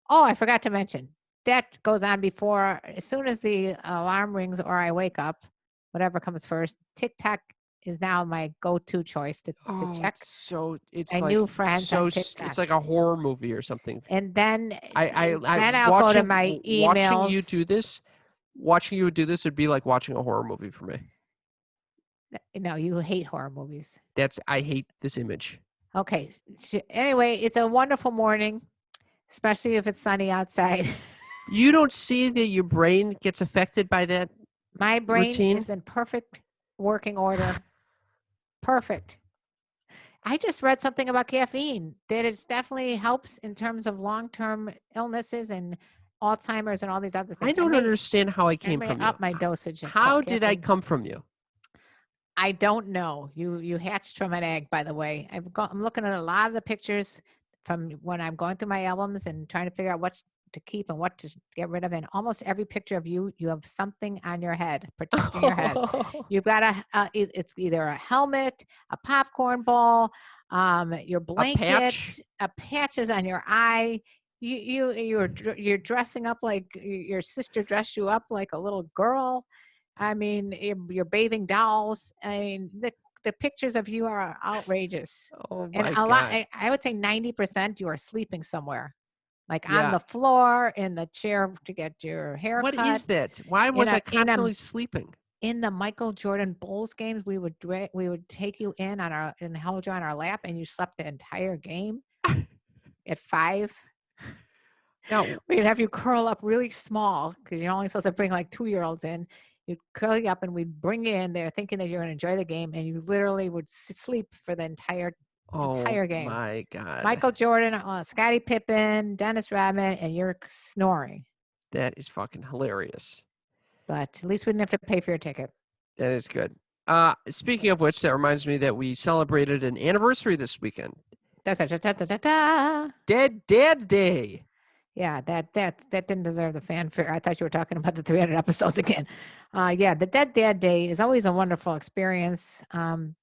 Oh, I forgot to mention. That goes on before, as soon as the alarm rings or I wake up, whatever comes first. TikTok is now my go-to choice to check. It's like new friends on TikTok. It's like a horror movie or something. And then I'll go to my emails. Watching you do this would be like watching a horror movie for me. No, you hate horror movies. I hate this image. Okay. Anyway, it's a wonderful morning, especially if it's sunny outside. You don't see that your brain gets affected by that? My brain routine? Is in perfect working order. Perfect. I just read something about caffeine, that it definitely helps in terms of long-term illnesses and Alzheimer's and all these other things. I don't understand how I came from you. Up my dosage. How did I come from you? I don't know. You hatched from an egg, by the way. I'm looking at a lot of the pictures from when I'm going through my albums and trying to figure out what to keep and what to get rid of. And almost every picture of you have something on your head, protecting your head. You've got it's either a helmet, a popcorn ball, your blanket, a patch is on your eye. You're dressing up like your sister dressed you up like a little girl. I mean, you're bathing dolls. I mean, the pictures of you are outrageous. Oh my and God. lot, I would say 90% you are sleeping somewhere, like on the floor, in the chair to get your hair cut. What is that? Why was I constantly sleeping? In the Michael Jordan Bulls games, we would take you in and hold you on our lap, and you slept the entire game at 5. Now, we'd have you curl up really small because you're only supposed to bring like 2-year-olds in. You'd curl you up and we'd bring you in there thinking that you're going to enjoy the game, and you literally would sleep for the entire game. Oh my God. Michael Jordan, Scottie Pippen, Dennis Rodman, and you're snoring. That is fucking hilarious. but at least we didn't have to pay for your ticket. That is good. Speaking of which, that reminds me that we celebrated an anniversary this weekend. Da, da, da, da, da, da, da. Dead Dad Day. Yeah, that didn't deserve the fanfare. I thought you were talking about the 300 episodes again. Yeah, the Dead Dad Day is always a wonderful experience. I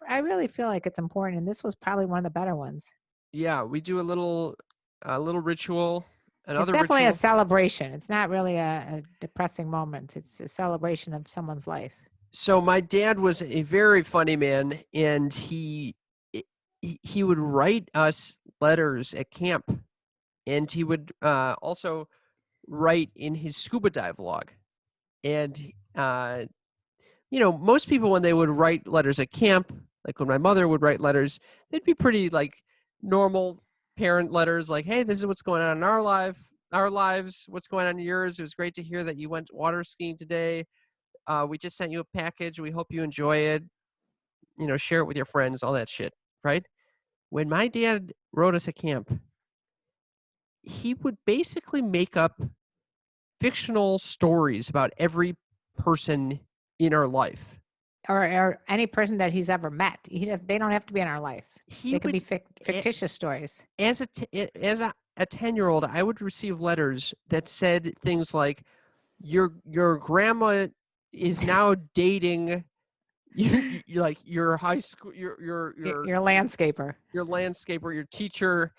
really feel like it's important, and this was probably one of the better ones. Yeah, we do a little ritual, It's another definitely a ritual. celebration. It's not really a depressing moment. It's a celebration of someone's life. So my dad was a very funny man, and he would write us letters at camp, and he would also write in his scuba dive log. And most people, when they would write letters at camp, like when my mother would write letters, they'd be pretty like normal parent letters, like, hey, this is what's going on in our lives, what's going on in yours. It was great to hear that you went water skiing today. We just sent you a package. We hope you enjoy it. Share it with your friends, all that shit, right? When my dad wrote us at camp, he would basically make up fictional stories about every person in our life. Or any person that he's ever met. They don't have to be in our life. They could be fictitious stories. As a 10-year-old, I would receive letters that said things like, your grandma is now dating like your high school, your landscaper, your teacher,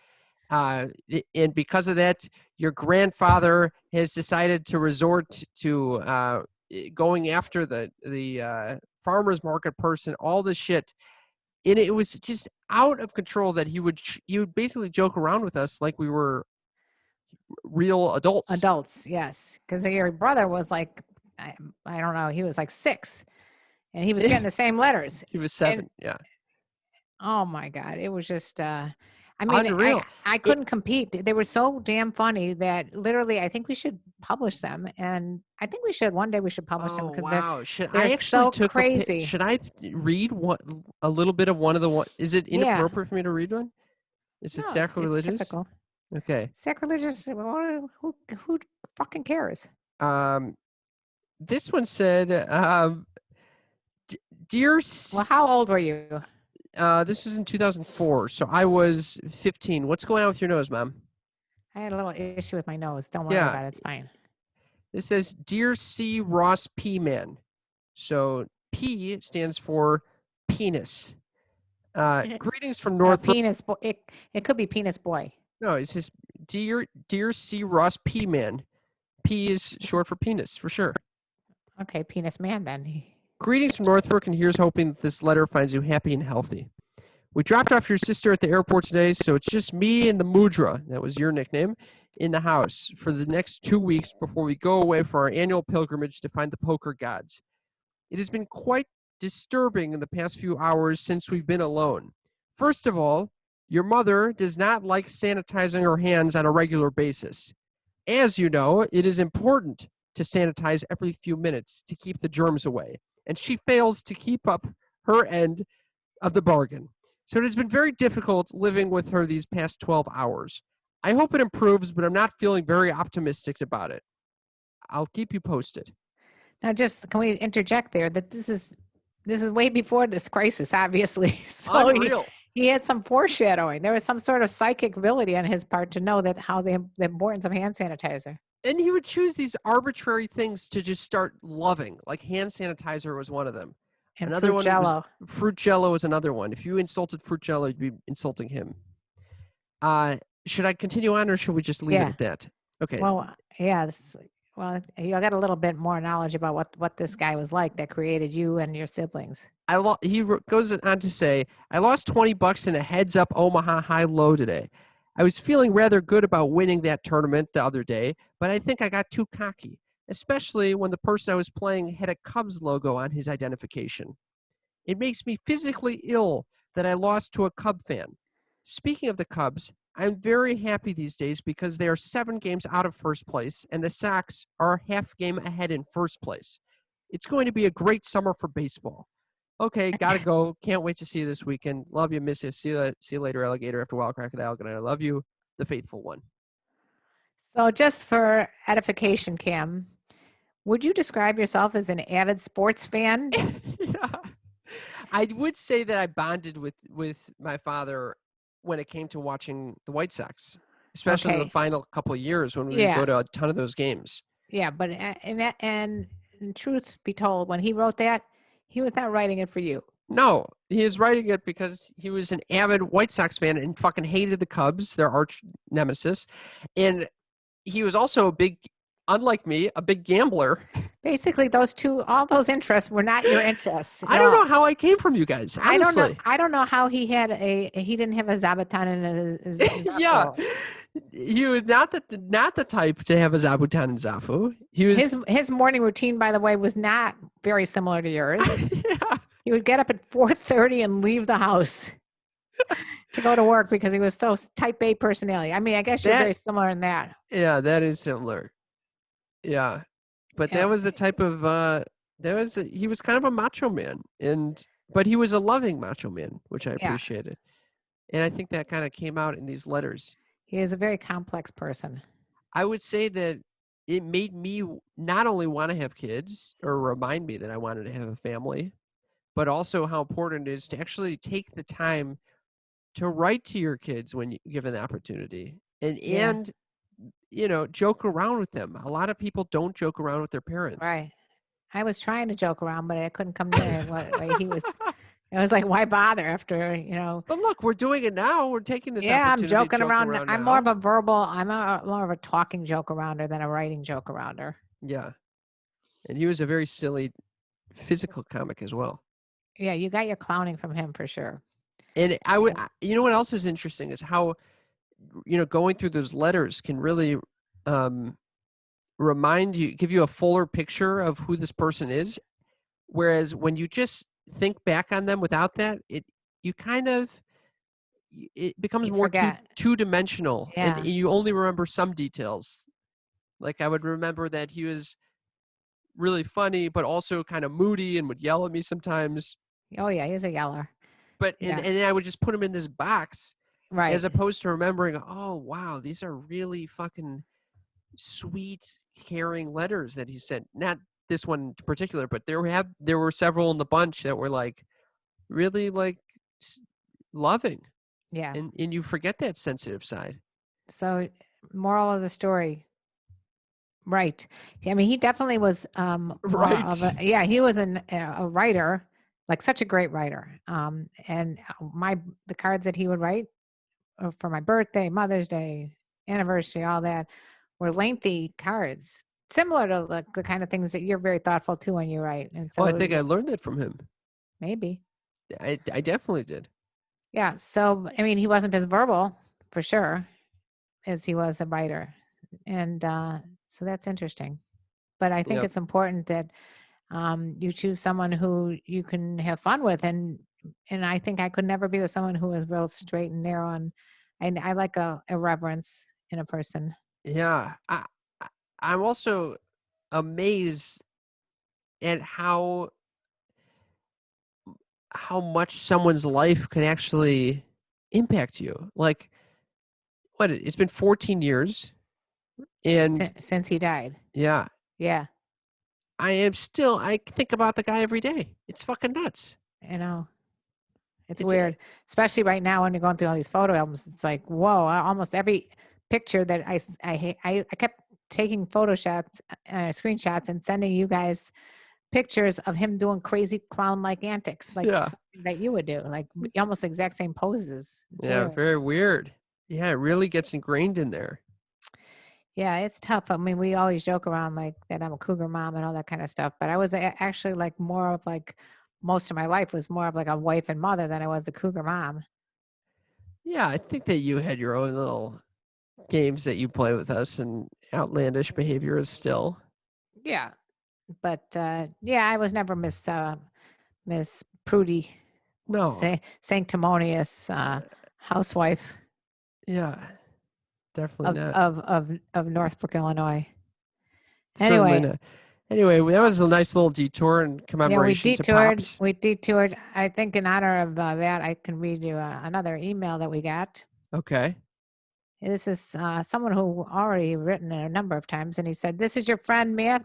and because of that, your grandfather has decided to resort to going after the farmer's market person, all this shit. And it was just out of control that he would basically joke around with us like we were real adults. Adults, yes. Because your brother was like, I don't know, he was like 6, and he was getting the same letters. He was 7, yeah. Oh my God, it was just. I mean, unreal. I couldn't compete. They were so damn funny that literally, I think we should publish them, and I think one day we should publish them because they're so crazy. Should I read a little bit of one of the one? Is it inappropriate for me to read one? Is it sacrilegious? It's typical. Okay. Sacrilegious. Who fucking cares? This one said, "Dear." Well, how old were you? This was in 2004, so I was 15. What's going on with your nose, Mom? I had a little issue with my nose. Don't worry about it. It's fine. This says, "Dear C. Ross P. Man." So P stands for penis. Greetings from North. Penis boy. It could be penis boy. No, it says, "Dear C. Ross P. Man." P is short for penis, for sure. Okay, penis man then. Greetings from Northbrook, and here's hoping that this letter finds you happy and healthy. We dropped off your sister at the airport today, so it's just me and the Mudra, that was your nickname, in the house for the next 2 weeks before we go away for our annual pilgrimage to find the poker gods. It has been quite disturbing in the past few hours since we've been alone. First of all, your mother does not like sanitizing her hands on a regular basis. As you know, it is important to sanitize every few minutes to keep the germs away, and she fails to keep up her end of the bargain. So it has been very difficult living with her these past 12 hours. I hope it improves, but I'm not feeling very optimistic about it. I'll keep you posted. Now, just can we interject there that this is way before this crisis, obviously. So Unreal. He had some foreshadowing. There was some sort of psychic ability on his part to know that the importance of hand sanitizer. And he would choose these arbitrary things to just start loving, like hand sanitizer was one of them. And another fruit one jello. Fruit jello was another one. If you insulted fruit jello, you'd be insulting him. Should I continue on, or should we just leave it at that? Okay. Well, yeah. You got a little bit more knowledge about what this guy was like that created you and your siblings. He goes on to say, I lost $20 in a heads-up Omaha high-low today. I was feeling rather good about winning that tournament the other day, but I think I got too cocky, especially when the person I was playing had a Cubs logo on his identification. It makes me physically ill that I lost to a Cub fan. Speaking of the Cubs, I'm very happy these days because they are 7 games out of first place, and the Sox are half game ahead in first place. It's going to be a great summer for baseball. Okay, gotta go. Can't wait to see you this weekend. Love you, miss you. See you later, alligator. After a while, crocodile. Good night. I love you, the faithful one. So just for edification, Cam, Would you describe yourself as an avid sports fan? Yeah. I would say that I bonded with my father when it came to watching the White Sox, especially the Okay. final couple of years when we would Yeah. go to a ton of those games. Yeah. But and in truth be told, when he wrote that, he was not writing it for you. No, he is writing it because he was an avid White Sox fan and fucking hated the Cubs, their arch nemesis. And he was also unlike me, a big gambler. Basically, all those interests were not your interests at I don't all. know how I came from you guys, I don't know. honestly. I don't know how he didn't have a Zabuton and a Yeah. Zappo. He was not the type to have a Zabuton and Zafu. He was His morning routine, by the way, was not very similar to yours. yeah. He would get up at 4:30 and leave the house to go to work because he was so type A personality. I mean, I guess you're That very similar in that. yeah, that is similar. Yeah. But that Yeah, was the type of he was kind of a macho man but he was a loving macho man, which I yeah. appreciated. And I think that kind of came out in these letters. He is a very complex person. I would say that it made me not only want to have kids or remind me that I wanted to have a family, but also how important it is to actually take the time to write to your kids when you given the opportunity Yeah, and joke around with them. A lot of people don't joke around with their parents. right. I was trying to joke around, but I couldn't come near him. Way he was. It was like, why bother after. But look, we're doing it now. We're taking this Yeah, I'm opportunity to joking joke around. around I'm more now. of a verbal. More of a talking joke arounder than a writing joke arounder. Yeah. And he was a very silly physical comic as well. Yeah, you got your clowning from him for sure. And And what else is interesting is how, going through those letters can really give you a fuller picture of who this person is. Whereas when you just think back on them without that, it becomes you more forget. two-dimensional and Yeah. you only remember some details. Like I would remember that he was really funny, but also kind of moody and would yell at me sometimes. Oh yeah, he's a yeller. But and Yeah. and then I would just put him in this box as Right. opposed to remembering, oh wow, these are really fucking sweet, caring letters that he sent. Not this one in particular, but there were several in the bunch that were like really like loving, Yeah. and you forget that sensitive side. So, moral of the story. Right. I mean, he definitely was more of Right. a yeah. He was a writer, like such a great writer. And the cards that he would write for my birthday, Mother's Day, anniversary, all that were lengthy cards, similar to the kind of things that you're very thoughtful to when you write. And Well, so I it think I was learned that from him. maybe I definitely did. yeah. So I mean, he wasn't as verbal for sure as he was a writer, and so that's interesting. But I think Yep. it's important that you choose someone who you can have fun with, and I think I could never be with someone who was real straight and narrow, and I like a reverence in a person. Yeah. I'm also amazed at how much someone's life can actually impact you. Like, it's been 14 years, and Since he died. yeah, Yeah, I think about the guy every day. It's fucking nuts. you know, it's It's weird, especially right now when you're going through all these photo albums. It's like, whoa! Almost every picture that I kept taking photo shots, screenshots, and sending you guys pictures of him doing crazy clown-like antics, like yeah, something that you would do, like almost exact same poses. It's yeah, weird. very weird. Yeah, it really gets ingrained in there. Yeah, it's tough. I mean, we always joke around like that I'm a cougar mom and all that kind of stuff, but I was actually like more of like most of my life was more of like a wife and mother than I was the cougar mom. Yeah, I think that you had your own little games that you play with us and outlandish behavior is still. Yeah, but yeah, I was never Miss Prudy, No. sanctimonious housewife Yeah, definitely not. of Northbrook, Illinois. Certainly Anyway, not. Anyway, that was a nice little detour in yeah, commemoration to Pops. We detoured. I think in honor of that, I can read you another email that we got. Okay. This is someone who already written it a number of times, and he said, "This is your friend, Myth.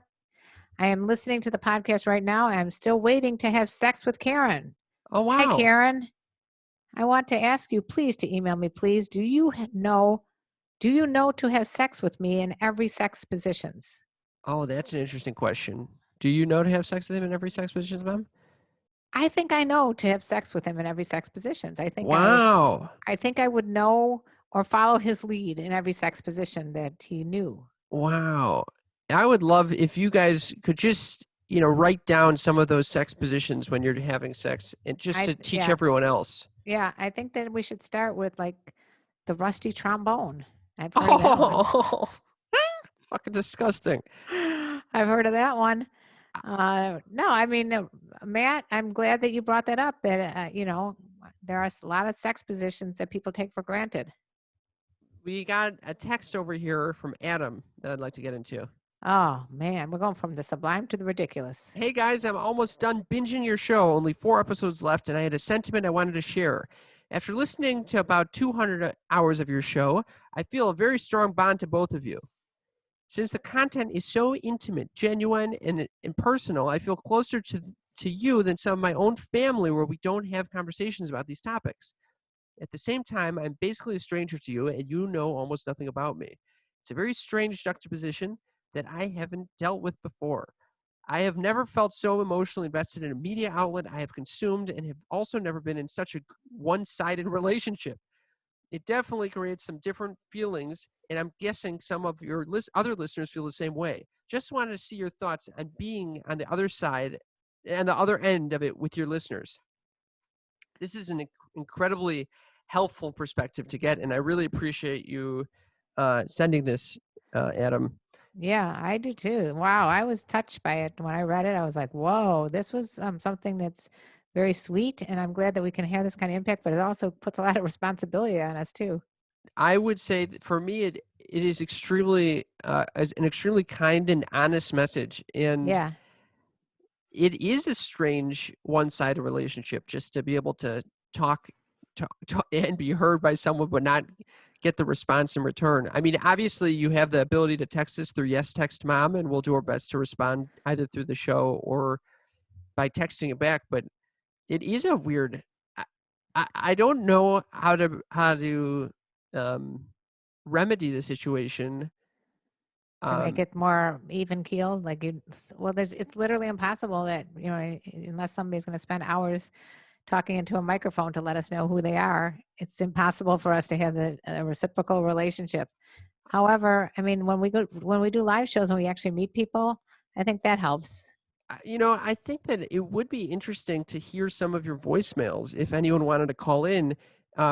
I am listening to the podcast right now. I'm still waiting to have sex with Karen. Oh, Hi, wow. Karen. I want to ask you, please, to email me, please. Do you know to have sex with me in every sex positions? Oh, that's an interesting question. Do you know to have sex with him in every sex position, Mom? I think I know to have sex with him in every sex positions. Wow. I think I would know or follow his lead in every sex position that he knew. Wow. I would love if you guys could just, write down some of those sex positions when you're having sex and just to teach Yeah. everyone else. Yeah, I think that we should start with like the rusty trombone. I've heard of that one. Oh, it's fucking disgusting. I've heard of that one. No, I mean, Matt, I'm glad that you brought that up. That there are a lot of sex positions that people take for granted. We got a text over here from Adam that I'd like to get into. Oh man, we're going from the sublime to the ridiculous. Hey guys, I'm almost done binging your show. Only 4 episodes left, and I had a sentiment I wanted to share. After listening to about 200 hours of your show, I feel a very strong bond to both of you. Since the content is so intimate, genuine, and personal, I feel closer to you than some of my own family where we don't have conversations about these topics. At the same time, I'm basically a stranger to you, and you know almost nothing about me. It's a very strange juxtaposition that I haven't dealt with before. I have never felt so emotionally invested in a media outlet I have consumed, and have also never been in such a one-sided relationship. It definitely creates some different feelings, and I'm guessing some of your other listeners feel the same way. Just wanted to see your thoughts on being on the other side and the other end of it with your listeners. This is an incredibly helpful perspective to get, and I really appreciate you sending this, Adam. Yeah, I do too. Wow, I was touched by it when I read it. I was like, "Whoa, this was something that's very sweet," and I'm glad that we can have this kind of impact. But it also puts a lot of responsibility on us too. I would say that for me, it is extremely an extremely kind and honest message, and Yeah, it is a strange one-sided relationship just to be able to talk and be heard by someone but not get the response in return. I mean, obviously you have the ability to text us through Yes Text Mom, and we'll do our best to respond either through the show or by texting it back, but it is a weird I, I don't know how to um remedy the situation. to make Um it more even keeled, like it's literally impossible that unless somebody's going to spend hours talking into a microphone to let us know who they are, it's impossible for us to have a reciprocal relationship. However, I mean, when we do live shows and we actually meet people, I think that helps. I think that it would be interesting to hear some of your voicemails if anyone wanted to call in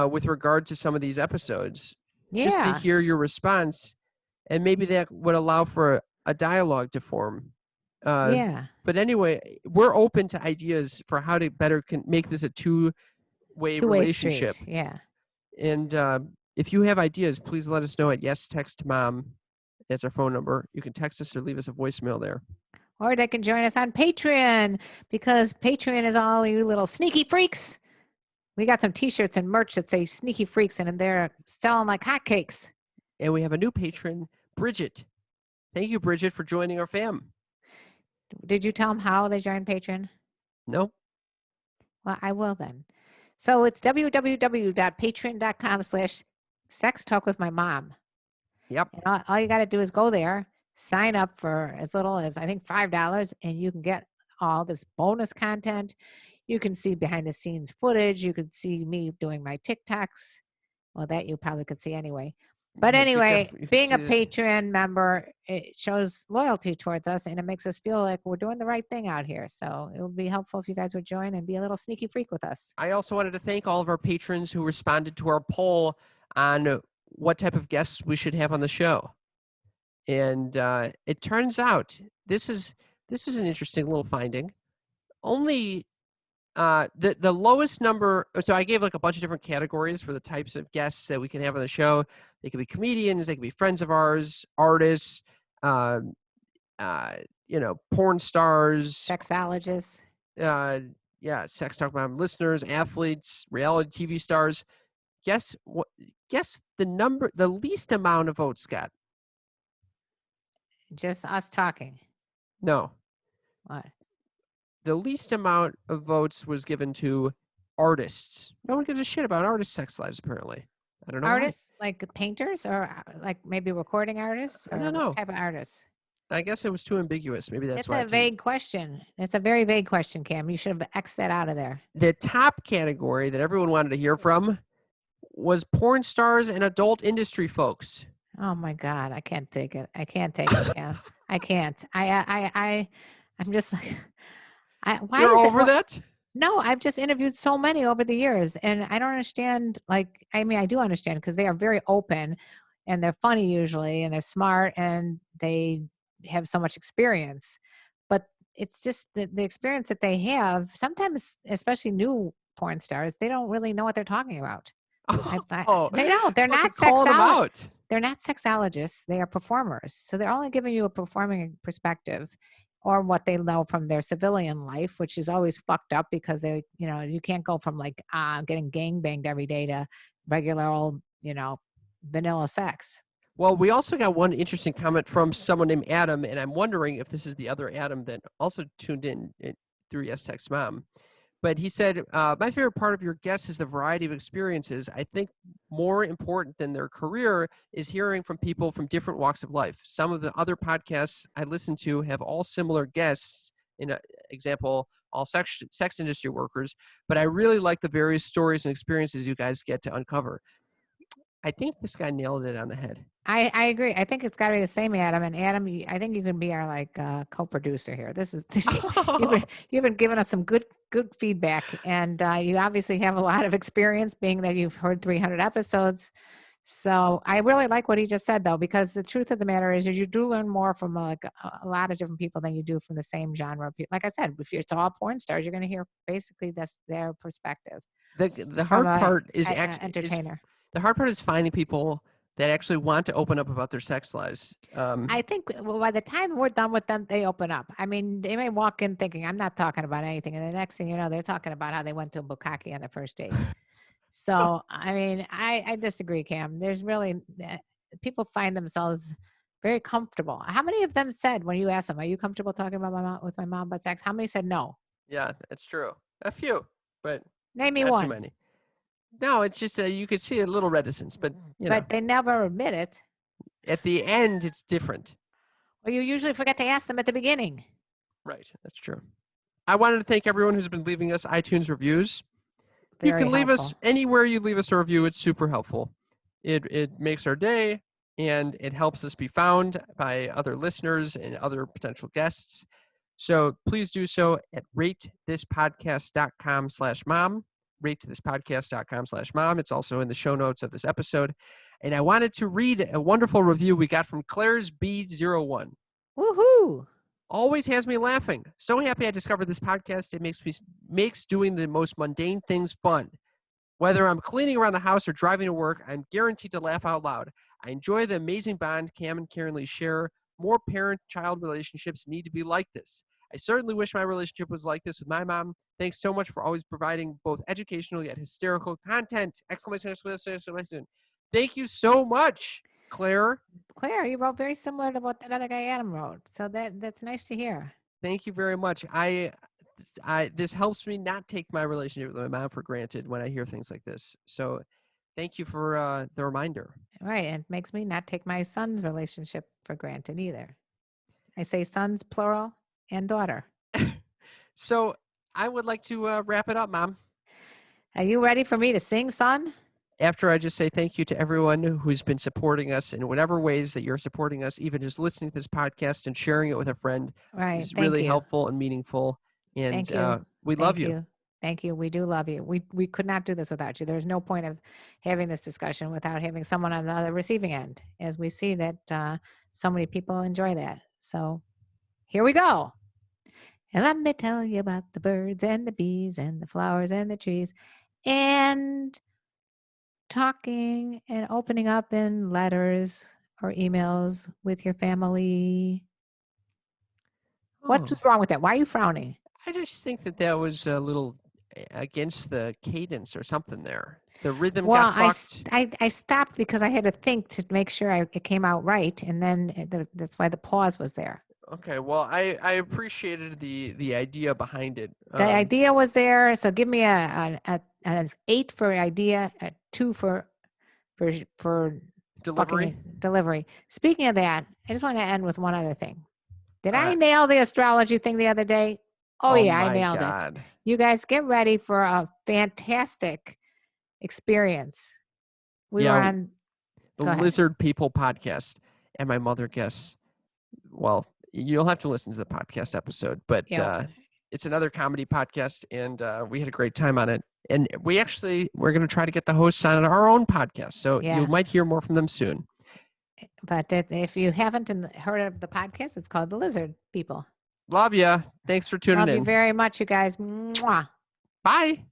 with regard to some of these episodes, just to Yeah, hear your response, and maybe that would allow for a dialogue to form. Uh, yeah, but anyway, we're open to ideas for how to better make this a two-way two-way relationship. street. Yeah. And if you have ideas, please let us know at Yes Text Mom. That's our phone number. You can text us or leave us a voicemail there. Or they can join us on Patreon, because Patreon is all you little sneaky freaks. We got some T-shirts and merch that say "Sneaky Freaks," and they're selling like hotcakes. And we have a new patron, Bridget. Thank you, Bridget, for joining our fam. Did you tell them how they join Patreon? Nope. Well, I will then. So it's www.patreon.com/sex talk with my mom. Yep. And all you got to do is go there, sign up for as little as I think $5, and you can get all this bonus content. You can see behind the scenes footage. You can see me doing my TikToks. Well, that you probably could see anyway. But Yeah, anyway, you could being see a Patreon member, it shows loyalty towards us, and it makes us feel like we're doing the right thing out here. So it would be helpful if you guys would join and be a little sneaky freak with us. I also wanted to thank all of our patrons who responded to our poll on what type of guests we should have on the show. And it turns out this is an interesting little finding. Only the lowest number. So I gave like a bunch of different categories for the types of guests that we can have on the show. They could be comedians, they could be friends of ours, artists, um, porn stars, Sexologists. uh, yeah, sex talk mom listeners, athletes, reality TV stars. Guess what? Guess the least amount of votes got. Just us talking. No, What? The least amount of votes was given to artists. No one gives a shit about artists' sex lives, apparently. I don't know why. Artists like painters or like maybe recording artists I or don't what know. type of artists? I guess it was too ambiguous. Maybe that's It's why a it didn't. vague question. It's a very vague question, Cam. You should have X'd that out of there. The top category that everyone wanted to hear from was porn stars and adult industry folks. Oh my God, I can't take it. I can't take it, Cam. I can't. I'm just like, why You're is it? over that? No, I've just interviewed so many over the years, and I don't understand. Like, I mean, I do understand because they are very open, and they're funny usually, and they're smart, and they have so much experience. But it's just the experience that they have. Sometimes, especially new porn stars, they don't really know what they're talking about. Oh, They don't. They're fucking not calling them out. They're not sexologists. They are performers. So they're only giving you a performing perspective or what they know from their civilian life, which is always fucked up because they, you can't go from like getting gang banged every day to regular old, vanilla sex. Well, we also got one interesting comment from someone named Adam, and I'm wondering if this is the other Adam that also tuned in through Yes Text Mom. But he said, my favorite part of your guests is the variety of experiences. I think more important than their career is hearing from people from different walks of life. Some of the other podcasts I listen to have all similar guests, in example, all sex industry workers, but I really like the various stories and experiences you guys get to uncover. I think this guy nailed it on the head. I agree. I think it's got to be the same, Adam. And Adam, I think you can be our like co-producer here. This is you've been giving us some good feedback, and you obviously have a lot of experience, being that you've heard 300 episodes. So I really like what he just said, though, because the truth of the matter is you do learn more from like a lot of different people than you do from the same genre. Like I said, if it's all porn stars, you're going to hear basically that's their perspective. The From hard part is a actually entertainer. the hard part is finding people that actually want to open up about their sex lives. I think by the time we're done with them, they open up. I mean, they may walk in thinking, I'm not talking about anything. And the next thing you know, they're talking about how they went to a bukkake on the first date. So, I mean, I disagree, Cam. There's really, people find themselves very comfortable. How many of them said, when you asked them, are you comfortable talking about with my mom about sex? How many said no? Yeah, that's true. A few, but Name me not too one. many. No, it's just you could see a little reticence, but But they never admit it. At the end, it's different. Well, you usually forget to ask them at the beginning. Right, that's true. I wanted to thank everyone who's been leaving us iTunes reviews. Very you can leave helpful. us anywhere you leave us a review. It's super helpful. It makes our day, and it helps us be found by other listeners and other potential guests. So please do so at ratethispodcast.com/mom. ratethispodcast.com/mom. It's also in the show notes of this episode. And I wanted to read a wonderful review we got from Claire's B01. Woohoo! Always has me laughing. So happy I discovered this podcast. It makes doing the most mundane things fun. Whether I'm cleaning around the house or driving to work, I'm guaranteed to laugh out loud. I enjoy the amazing bond Cam and Karen Lee share. More parent-child relationships need to be like this. I certainly wish my relationship was like this with my mom. Thanks so much for always providing both educational yet hysterical content! Exclamation, exclamation, exclamation. Thank you so much, Claire. Claire, you wrote very similar to what that other guy Adam wrote. So that's nice to hear. Thank you very much. This helps me not take my relationship with my mom for granted when I hear things like this. So thank you for the reminder. Right. And it makes me not take my son's relationship for granted either. I say sons, plural, and daughter. So I would like to wrap it up, Mom. Are you ready for me to sing, son? After I just say thank you to everyone who's been supporting us in whatever ways that you're supporting us, even just listening to this podcast and sharing it with a friend Right. is Thank really you. helpful and meaningful. And Thank you. we love you. Thank you. We do love you. We could not do this without you. There's no point of having this discussion without having someone on the other receiving end, as we see that so many people enjoy that. So here we go. And let me tell you about the birds and the bees and the flowers and the trees and talking and opening up in letters or emails with your family. What's wrong with that? Why are you frowning? I just think that was a little against the cadence or something there. The rhythm got fucked. I stopped because I had to think to make sure it came out right, and then that's why the pause was there. Okay, well, I appreciated the idea behind it. The idea was there, so give me an 8 for idea, a 2 for Delivery. fucking delivery. Speaking of that, I just want to end with one other thing. Did All I right. nail the astrology thing the other day? Oh Oh yeah, I my nailed it. God. You guys get ready for a fantastic experience. We were Yeah, on. the Go ahead. Lizard People podcast, and my mother guests. Well, you'll have to listen to the podcast episode, but Yeah, it's another comedy podcast, and we had a great time on it. And we're going to try to get the hosts on our own podcast, so you yeah. might hear more from them soon. But if you haven't heard of the podcast, it's called The Lizard People. Love ya. Thanks for tuning Love you in. very much, you guys. Mwah. Bye.